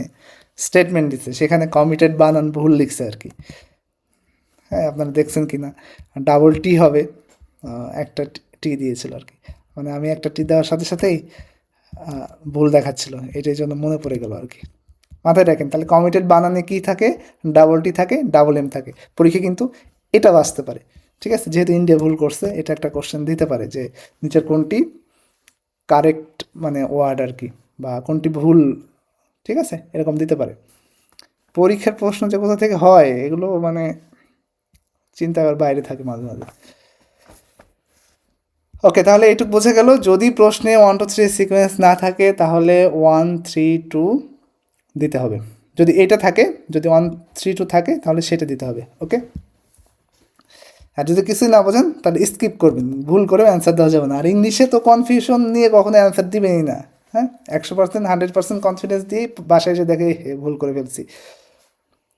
স্টেটমেন্ট দিচ্ছে, সেখানে কমিটেড বানান ভুল লিখছে আর কি। হ্যাঁ, আপনারা দেখছেন কি না, ডাবল টি হবে, একটা টি দিয়েছিল আর কি। মানে আমি একটা টি দেওয়ার সাথে সাথেই ভুল দেখাচ্ছিল, এটার জন্য মনে পড়ে গেল আর কি। মাথায় রাখেন, তাহলে কমিটেড বানানে কি থাকে, ডাবল টি থাকে, ডাবল এম থাকে। পরীক্ষা কিন্তু এটা আসতে পারে, ঠিক আছে? যেহেতু ইন্ডিয়া ভুল করছে, এটা একটা কোশ্চেন দিতে পারে যে নিচের কোনটি কারেক্ট মানে ওয়ার্ড আর কি, বা কোনটি ভুল, ঠিক আছে? এরকম দিতে পারে। পরীক্ষার প্রশ্ন যে কোথা থেকে হয় এগুলো মানে চিন্তার বাইরে থাকে মাঝে মাঝে। ওকে, তাহলে এটুকু বোঝা গেল, যদি প্রশ্নে 1 2 3 সিকোয়েন্স না থাকে তাহলে 1 3 2 দিতে হবে। যদি এটা থাকে, যদি 1 3 2 থাকে তাহলে সেটা দিতে হবে। ওকে, আর যদি কিছুই না বোঝেন তাহলে স্কিপ করবেন, ভুল করে অ্যান্সার দেওয়া যাবে না। আর ইংলিশে তো কনফিউশন নিয়ে কখনো অ্যান্সার দিবেনই না, হ্যাঁ? 100% 100% কনফিডেন্স দিয়ে বাসায় এসে দেখে ভুল করে ফেলছি।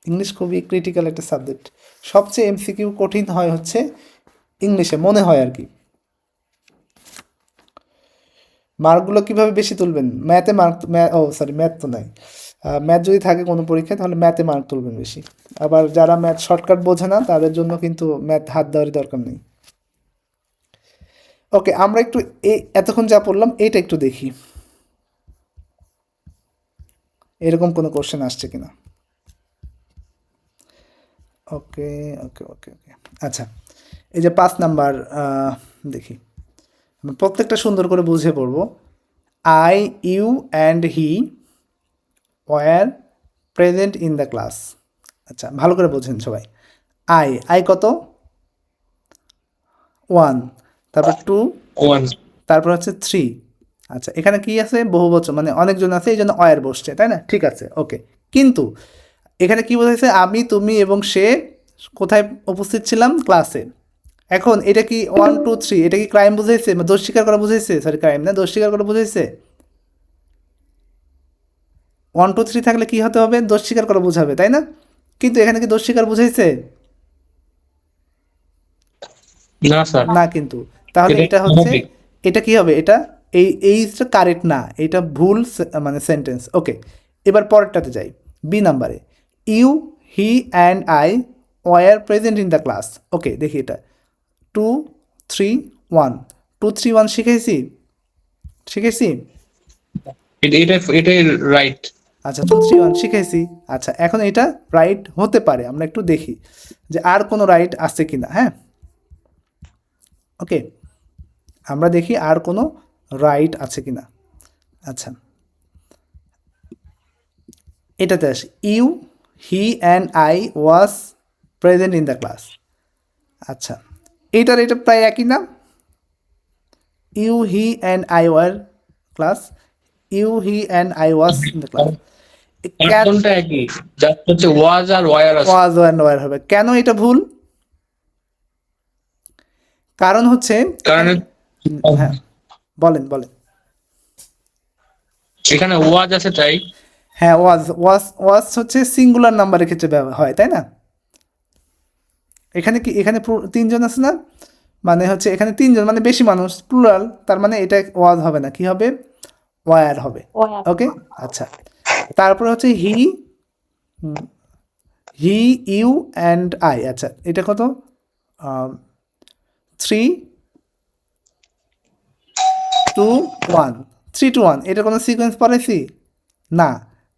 ইংলিশ খুবই ক্রিটিক্যাল একটা সাবজেক্ট। সবচেয়ে এমসিকিউ কঠিন হয় হচ্ছে ইংলিশে, মনে হয় আর কি। মার্কগুলো কীভাবে বেশি তুলবেন? ম্যাথে মার্ক, ম্যাথ তো নাই। ম্যাথ যদি থাকে কোনো পরীক্ষায় তাহলে ম্যাথে মার্ক তুলবেন বেশি। আবার যারা ম্যাথ শর্টকাট বোঝে না তাদের জন্য কিন্তু ম্যাথ হাত দেওয়ারই দরকার নেই। ওকে, আমরা একটু এতক্ষণ যা পড়লাম এইটা একটু দেখি, এরকম কোনো কোশ্চেন আসছে কিনা। ওকে ওকে ওকে ওকে আচ্ছা, এই যে 5 নাম্বার দেখি, প্রত্যেকটা সুন্দর করে বুঝে পড়বো। I, you and he were present in the class. আচ্ছা, ভালো করে বোঝেন সবাই। আই কত? 1, তারপর 2, 1 তারপর হচ্ছে 3। আচ্ছা, এখানে কি আছে? বহুবচন, মানে অনেকজন আছে, এই জন্য অয়ার বসছে, তাই না? ঠিক আছে, ওকে। কিন্তু এখানে কি বোঝাইছে? আমি, তুমি এবং সে কোথায় উপস্থিত ছিলাম? ক্লাসে। এখন এটা কি 1 2 3, এটা কি ক্রাইম বুঝাইছে? দোষ স্বীকার করা বুঝাইছে? সরি, ক্রাইম না, দোষ স্বীকার করা বুঝাইছে। 1 2 3 থাকলে কি হতে হবে? দোষ স্বীকার করা বোঝাবে, তাই না? কিন্তু এখানে কি দোষ স্বীকার বুঝাইছে? না স্যার, না কিন্তু। তাহলে এটা হচ্ছে, এটা কি হবে? এটা এইটা কারেক্ট না, এটা ভুল মানে সেন্টেন্স। ওকে, এবার পরেরটাতে যাই, বি নাম্বারে, you, he and I were present in the class. Okay, দেখি এটা 2 3 1, 2 3 1 শিখেছি। এটাই রাইট। আচ্ছা, 2 3 1 শিখেছি। আচ্ছা, এখন এটা রাইট হতে পারে, আমরা একটু দেখি যে আর কোনো রাইট আছে কিনা। হ্যাঁ, ওকে, আমরা দেখি আর কোনো রাইট আছে কিনা। আচ্ছা, এটাতে আসি, you, he and I was present in the class. আচ্ছা, এটা প্রায় একই না, you, he and I were class, you, he and I was in the class. পার্সনটা একই, জাস্ট হচ্ছে ওয়াজ আর ওয়ার আছে। ওয়াজ অ্যান্ড ওয়ার হবে, কেন এটা ভুল? কারণ হচ্ছে, কারণ হ্যাঁ বলেন। এখানে ওয়াজ আছে তাই। হ্যাঁ, ওয়াজ হচ্ছে সিঙ্গুলার নাম্বারের ক্ষেত্রে ব্যবহার হয়, তাই না? এখানে কি, এখানে তিনজন আছে না, মানে হচ্ছে এখানে তিনজন মানে বেশি মানুষ, প্লুরাল, তার মানে এটা ওয়াজ হবে না, কি হবে, ওয়ার হবে। ওকে, আচ্ছা, তারপরে হচ্ছে হি, ইউ অ্যান্ড আই। আচ্ছা, এটা কত, 3 2 1, 3 2 1, এটা কোনো সিকোয়েন্স পড়েছি না,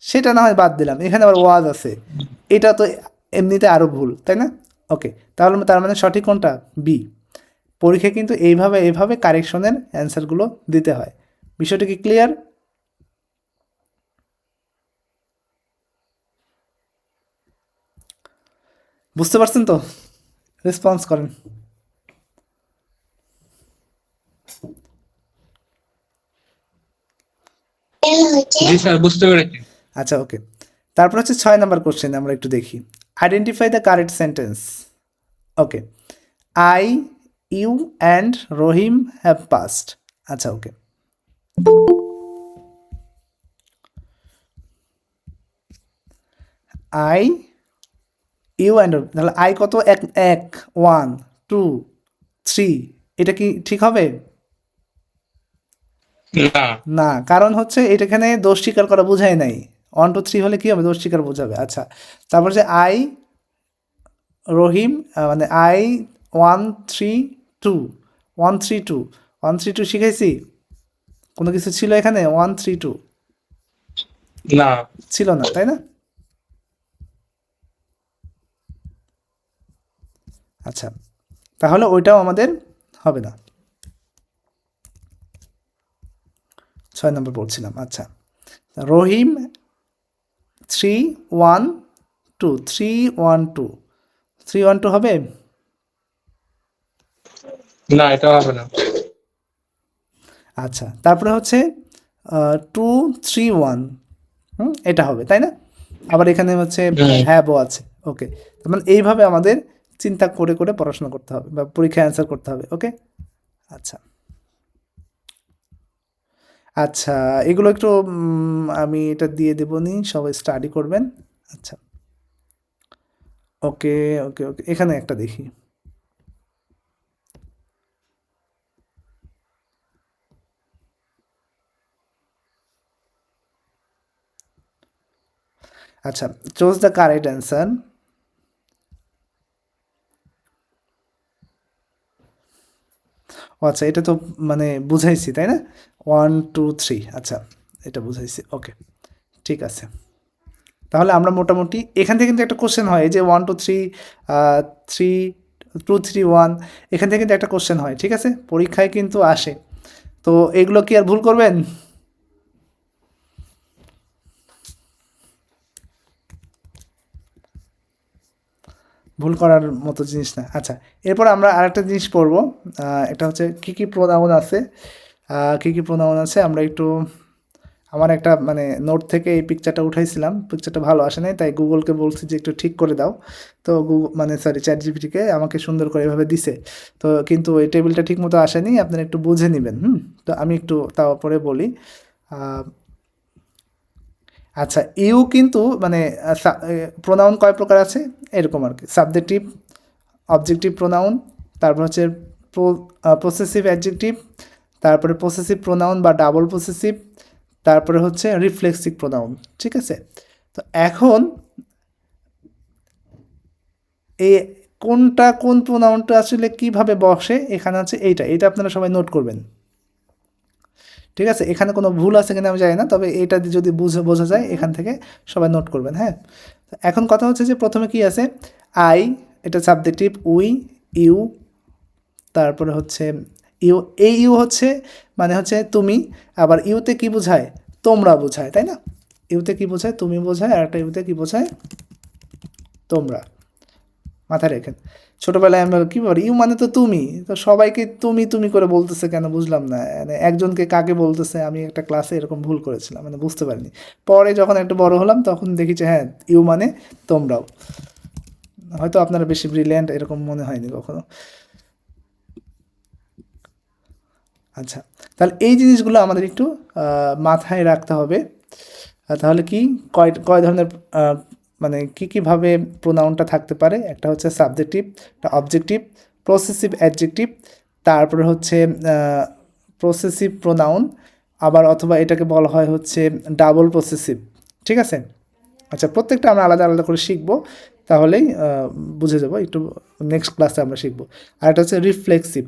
সেটা না হয় বাদ দিলাম, এখানে আবার ওয়াজ আছে, এটা তো এমনিতে আরও ভুল, তাই না? ওকে, তাহলে তার মানে সঠিক কোনটা, বি। পরীক্ষায় কিন্তু এইভাবে কারেকশনের অ্যান্সারগুলো দিতে হয়। বিষয়টা কি ক্লিয়ার? বুঝতে পারছেন তো? রেসপন্স করেন। জি স্যার, বুঝতে পেরেছি। আচ্ছা, ওকে, তারপর হচ্ছে 6 নাম্বার কোশ্চেন, আমরা একটু দেখি, identify the correct sentence. Okay, I, you and Rahim have passed. আচ্ছা, ওকে, আই, ইউ অ্যান্ড, তাহলে আই কত, 1 1 2 3, এটা কি ঠিক হবে? না, না, কারণ হচ্ছে এটা এখানে দোষ স্বীকার করা বোঝায় নাই, 1 2 3 হলে কি হবে, দোষ স্বীকার বোঝাবে। আচ্ছা, তারপর যে আই, রহিম, মানে আই 1 3 2, 1 3 2, 1 3 2 শিখাইছি, কোনো কিছু ছিল এখানে 1 3 2 না, ছিল না, তাই না? আচ্ছা, তাহলে ওইটাও আমাদের হবে না। 6 নম্বর পড়ছিলাম। আচ্ছা, রহিম 3 1 2, 3 1 2, 3 1 2 হবে? না, এটা হবে না। আচ্ছা, তারপরে হচ্ছে 2 3 1, এটা হবে, তাই না? আবার এখানে হচ্ছে হ্যাবও আছে। ওকে, তার মানে এইভাবে আমাদের চিন্তা করে পড়াশোনা করতে হবে বা পরীক্ষায় অ্যান্সার করতে হবে। ওকে, আচ্ছা আচ্ছা, এগুলো একটু আমি এটা দিয়ে দেবো নি, সবাই স্টাডি করবেন। আচ্ছা, ওকে ওকে ওকে, এখানে একটা দেখি, আচ্ছা, চুজ দ্য কারেক্ট অ্যান্সার। আচ্ছা, এটা তো মানে বুঝাইছি, তাই না, 1 2 3, আচ্ছা এটা বুঝাইছি। ওকে, ঠিক আছে, তাহলে আমরা মোটামুটি এখান থেকে কিন্তু একটা কোশ্চেন হয়, এই যে 1 2 3 3 2 3 1, এখান থেকে কিন্তু একটা কোশ্চেন হয়, ঠিক আছে, পরীক্ষায় কিন্তু আসে। তো এগুলো কি আর ভুল করবেন? ভুল করার মতো জিনিস না। আচ্ছা, এরপর আমরা আরেকটা জিনিস পড়বো, এটা হচ্ছে কী কী প্রোনাউন আছে, আমরা একটু, আমার একটা মানে নোট থেকে এই পিকচারটা উঠাইছিলাম, পিকচারটা ভালো আসে নাই, তাই গুগলকে বলছি যে একটু ঠিক করে দাও। তো মানে সরি, চ্যাট জিপিটিকে আমাকে সুন্দর করে এভাবে দিছে, তো কিন্তু এই টেবিলটা ঠিক মতো আসেনি, আপনারা একটু বুঝে নেবেন। তো আমি একটু তারপরে বলি। আচ্ছা, ইউ কিন্তু মানে প্রোনাউন কয় প্রকার আছে এরকম আর কি, সাবজেক্টিভ, অবজেক্টিভ প্রোনাউন, তারপর হচ্ছে পসেসিভ অ্যাডজেক্টিভ, তারপরে পসেসিভ প্রোনাউন বা ডাবল পসেসিভ, তারপরে হচ্ছে রিফ্লেক্সিভ প্রোনাউন, ঠিক আছে। তো এখন এই কোনটা কোন প্রোনাউনটা আসলে কিভাবে বসে এখানে আছে এটা আপনারা সবাই নোট করবেন, ঠিক আছে। এখানে কোনো ভুল আছে কিনা আমি জানি না, তবে এটা যদি বোঝা যায় এখান থেকে সবাই নোট করবেন, হ্যাঁ। এখন কথা হচ্ছে যে প্রথমে কি আছে, আই, এটা সাবজেক্টিভ, উই, ইউ, তারপরে হচ্ছে ইউ, এই ইউ হচ্ছে মানে হচ্ছে তুমি, আবার ইউতে কি বোঝায়, তোমরা বোঝায়, তাই না। ইউতে কি বোঝায়, তুমি বোঝায়, আর একটা ইউতে কি বোঝায়, তোমরা। মাথায় রেখেন, ছোটবেলায় আমরা কি বলি, ইউ মানে তো তুমি, তো সবাইকে তুমি তুমি করে বলতেছে কেন বুঝলাম না, মানে একজনকে কাকে বলতেছে। আমি একটা ক্লাসে এরকম ভুল করেছিলাম, মানে বুঝতে পারিনি। পরে যখন একটু বড় হলাম তখন দেখি যে হ্যাঁ, ইউ মানে তোমরাও। হয়তো আপনারা বেশি ব্রিলিয়ান্ট এরকম মনে হয়নি কখনো। আচ্ছা, তাহলে এই জিনিসগুলো আমাদের একটু মাথায় রাখতে হবে। তাহলে কি কয় ধরনের মানে কীভাবে প্রোনাউনটা থাকতে পারে, একটা হচ্ছে সাবজেক্টিভ, একটা অবজেক্টিভ, প্রসেসিভ অ্যাডজেক্টিভ, তারপরে হচ্ছে প্রসেসিভ প্রোনাউন, আবার অথবা এটাকে বলা হয় হচ্ছে ডাবল প্রসেসিভ, ঠিক আছে। আচ্ছা, প্রত্যেকটা আমরা আলাদা আলাদা করে শিখবো, তাহলেই বুঝে যাবো, একটু নেক্সট ক্লাসে আমরা শিখবো। আর একটা হচ্ছে রিফ্লেক্সিভ,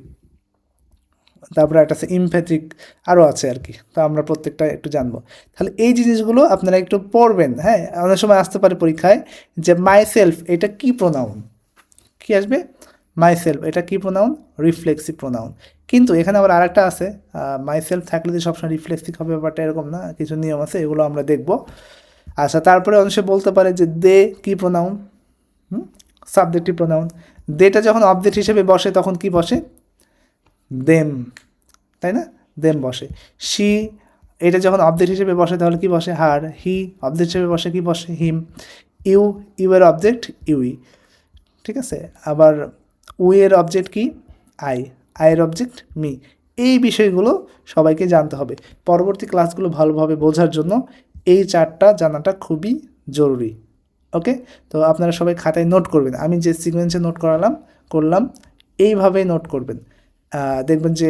তারপরে একটা আছে ইমপ্যাথিক, আরও আছে আর কি, তো আমরা প্রত্যেকটা একটু জানবো। তাহলে এই জিনিসগুলো আপনারা একটু পড়বেন, হ্যাঁ। অনেক সময় আসতে পারে পরীক্ষায় যে মাই সেলফ এটা কি প্রোনাউন, কি আসবে, মাই সেলফ এটা কি প্রোনাউন, রিফ্লেক্সিভ প্রোনাউন। কিন্তু এখানে আবার আরেকটা আছে, মাই সেলফ থাকলে যে সবসময় রিফ্লেক্সিভ হবে ব্যাপারটা এরকম না, কিছু নিয়ম আছে, এগুলো আমরা দেখব। আচ্ছা, তারপরে অংশে বলতে পারে যে দে কি প্রোনাউন, সাবজেক্টিভ প্রোনাউন। দেটা যখন অবজেক্ট হিসেবে বসে তখন কি বসে, দেম, তাই না, দেম বসে। শি, এটা যখন অবজেক্ট হিসেবে বসে তাহলে কি বসে, হার। হি অবজেক্ট হিসেবে বসে কি বসে, হিম। ইউ, ইউ এর অবজেক্ট ইউই, ঠিক আছে। আবার উই এর অবজেক্ট কি, আই, আইয়ের অবজেক্ট মি। এই বিষয়গুলো সবাইকে জানতে হবে। পরবর্তী ক্লাসগুলো ভালোভাবে বোঝার জন্য এই চারটা জানাটা খুবই জরুরি। ওকে, তো আপনারা সবাই খাতায় নোট করবেন, আমি যে সিকোয়েন্সে নোট করলাম এইভাবেই নোট করবেন। দেখবেন যে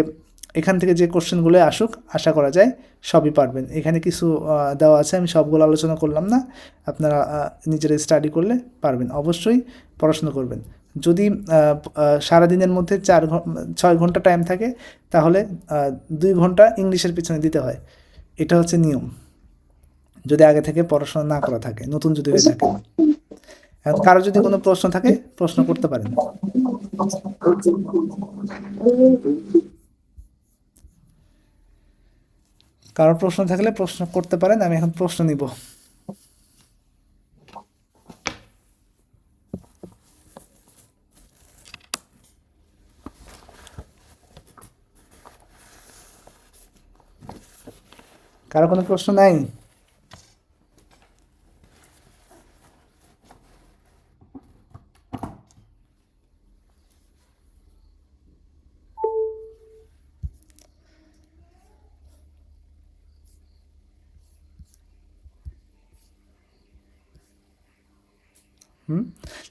এখান থেকে যে কোশ্চেনগুলো আসুক আশা করা যায় সবই পারবেন। এখানে কিছু দেওয়া আছে, আমি সবগুলো আলোচনা করলাম না, আপনারা নিজেরা স্টাডি করলে পারবেন। অবশ্যই পড়াশোনা করবেন। যদি সারাদিনের মধ্যে 6 ঘন্টা টাইম থাকে তাহলে 2 ঘন্টা ইংলিশের পিছনে দিতে হয়, এটা হচ্ছে নিয়ম, যদি আগে থেকে পড়াশোনা না করা থাকে, নতুন যদি হয়ে থাকে। এখন কারো যদি কোনো প্রশ্ন থাকে প্রশ্ন করতে পারেন। কারো প্রশ্ন থাকলে প্রশ্ন করতে পারেন, আমি এখন প্রশ্ন নিব। কারো কোনো প্রশ্ন নাই?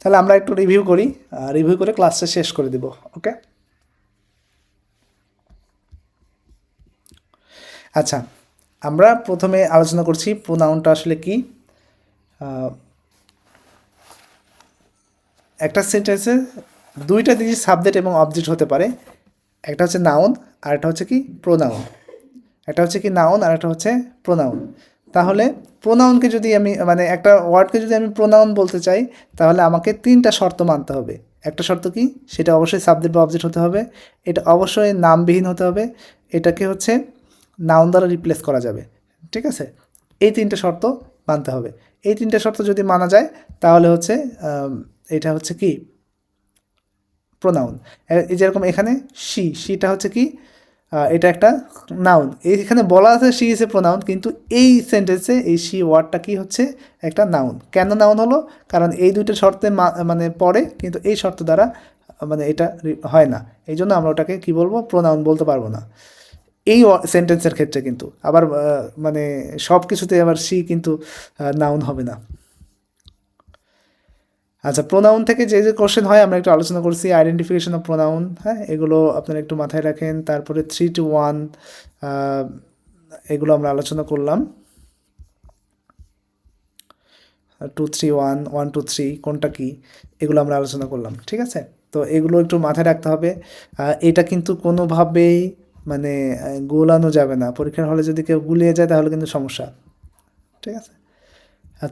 তাহলে আমরা একটু রিভিউ করি, রিভিউ করে ক্লাসটা শেষ করে দেব। ওকে, আচ্ছা, আমরা প্রথমে আলোচনা করছি প্রোনাউনটা আসলে কি। একটা সেন্টেন্সে দুইটা জিনিস সাবজেক্ট এবং অবজেক্ট হতে পারে, একটা হচ্ছে নাউন আর একটা হচ্ছে কি প্রোনাউন। একটা হচ্ছে কি নাউন আর একটা হচ্ছে প্রোনাউন। তাহলে প্রোনাউনকে যদি আমি মানে একটা ওয়ার্ডকে যদি আমি প্রোনাউন বলতে চাই তাহলে আমাকে 3টা শর্ত মানতে হবে। একটা শর্ত কি, সেটা অবশ্যই সাবজেক্ট বা অবজেক্ট হতে হবে, এটা অবশ্যই নামবিহীন হতে হবে, এটাকে হচ্ছে নাউন দ্বারা রিপ্লেস করা যাবে, ঠিক আছে। এই 3টে শর্ত মানতে হবে। এই 3টে শর্ত যদি মানা যায় তাহলে হচ্ছে এটা হচ্ছে কি প্রোনাউন। এই যেরকম এখানে শিটা হচ্ছে কি, এটা একটা নাউন। এখানে বলা আছে শি ইজ এ প্রোনাউন, কিন্তু এই সেন্টেন্সে এই শি ওয়ার্ডটা কি হচ্ছে একটা নাউন। কেন নাউন হলো, কারণ এই দুইটা শর্তে মানে পড়ে, কিন্তু এই শর্ত দ্বারা মানে এটা হয় না, এই জন্য আমরা ওটাকে কি বলবো, প্রোনাউন বলতে পারবো না এই সেন্টেন্সের ক্ষেত্রে। কিন্তু আবার মানে সব কিছুতে আবার শি কিন্তু নাউন হবে না। আচ্ছা, প্রোনাউন থেকে যে যে কোশ্চেন হয় আমরা একটু আলোচনা করছি, আইডেন্টিফিকেশন অফ প্রোনাউন, হ্যাঁ, এগুলো আপনারা একটু মাথায় রাখেন। তারপরে 3 to 1, এগুলো আমরা আলোচনা করলাম। 2 3 1 1 2 3 কোনটা কি, এগুলো আমরা আলোচনা করলাম। ঠিক আছে, তো এগুলো একটু মাথায় রাখতে হবে। এটা কিন্তু কোনোভাবেই মানে গোলানো যাবে না। পরীক্ষার হলে যদি কেউ গুলিয়ে যায় তাহলে কিন্তু সমস্যা। ঠিক আছে,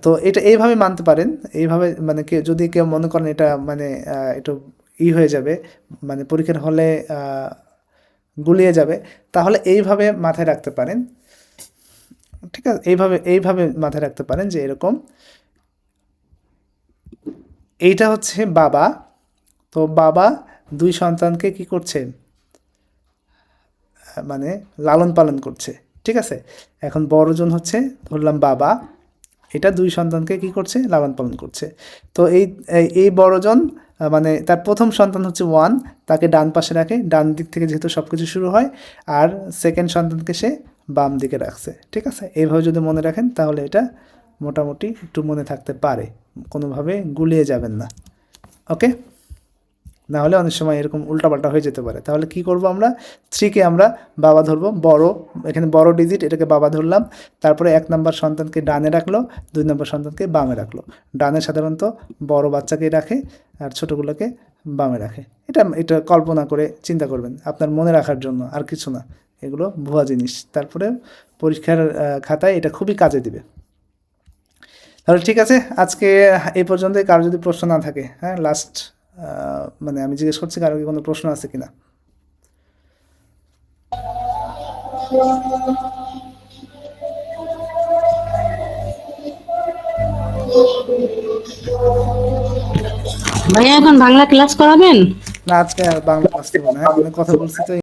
তো এটা এইভাবে মানতে পারেন, এইভাবে মানে কেউ যদি কেউ মনে করেন এটা মানে একটু হয়ে যাবে, মানে পরীক্ষার হলে গুলিয়ে যাবে, তাহলে এইভাবে মাথায় রাখতে পারেন। ঠিক আছে, এইভাবে মাথায় রাখতে পারেন যে এরকম, এইটা হচ্ছে বাবা, তো বাবা 2 সন্তানকে কি করছে, মানে লালন পালন করছে। ঠিক আছে, এখন বড়জন হচ্ছে ধরলাম বাবা, এটা 2 সন্তানকে কি করছে, লালন পালন করছে। তো এই বড়জন মানে তার প্রথম সন্তান হচ্ছে 1, তাকে ডান পাশে রাখে, ডান দিক থেকে যেহেতু সব কিছু শুরু হয়, আর সেকেন্ড সন্তানকে সে বাম দিকে রাখছে। ঠিক আছে, এইভাবে যদি মনে রাখেন তাহলে এটা মোটামুটি একটু মনে থাকতে পারে, কোনোভাবে গুলিয়ে যাবেন না। ওকে, না হলে অনেক সময় এরকম উল্টাপাল্টা হয়ে যেতে পারে। তাহলে কি করব আমরা, 3কে আমরা বাবা ধরবো, বড়, এখানে বড় ডিজিট, এটাকে বাবা ধরলাম। তারপরে 1 নম্বর সন্তানকে ডানে রাখলো, 2 নম্বর সন্তানকে বামে রাখলো। ডানে সাধারণত বড় বাচ্চাকেই রাখে আর ছোটোগুলোকে বামে রাখে। এটা কল্পনা করে চিন্তা করবেন আপনার মনে রাখার জন্য, আর কিছু না, এগুলো ভুয়া জিনিস। তারপরে পরীক্ষার খাতায় এটা খুবই কাজে দিবে। তাহলে ঠিক আছে, আজকে এই পর্যন্তই। কারো যদি প্রশ্ন না থাকে, হ্যাঁ, লাস্ট মানে আমি জিজ্ঞেস করছি কারো কি কোনো প্রশ্ন আছে কিনা। ভাইয়া এখন বাংলা ক্লাস করাবেন? না, আজকে আর বাংলা ক্লাস দেবো না, হ্যাঁ, অনেক কথা বলছি তো।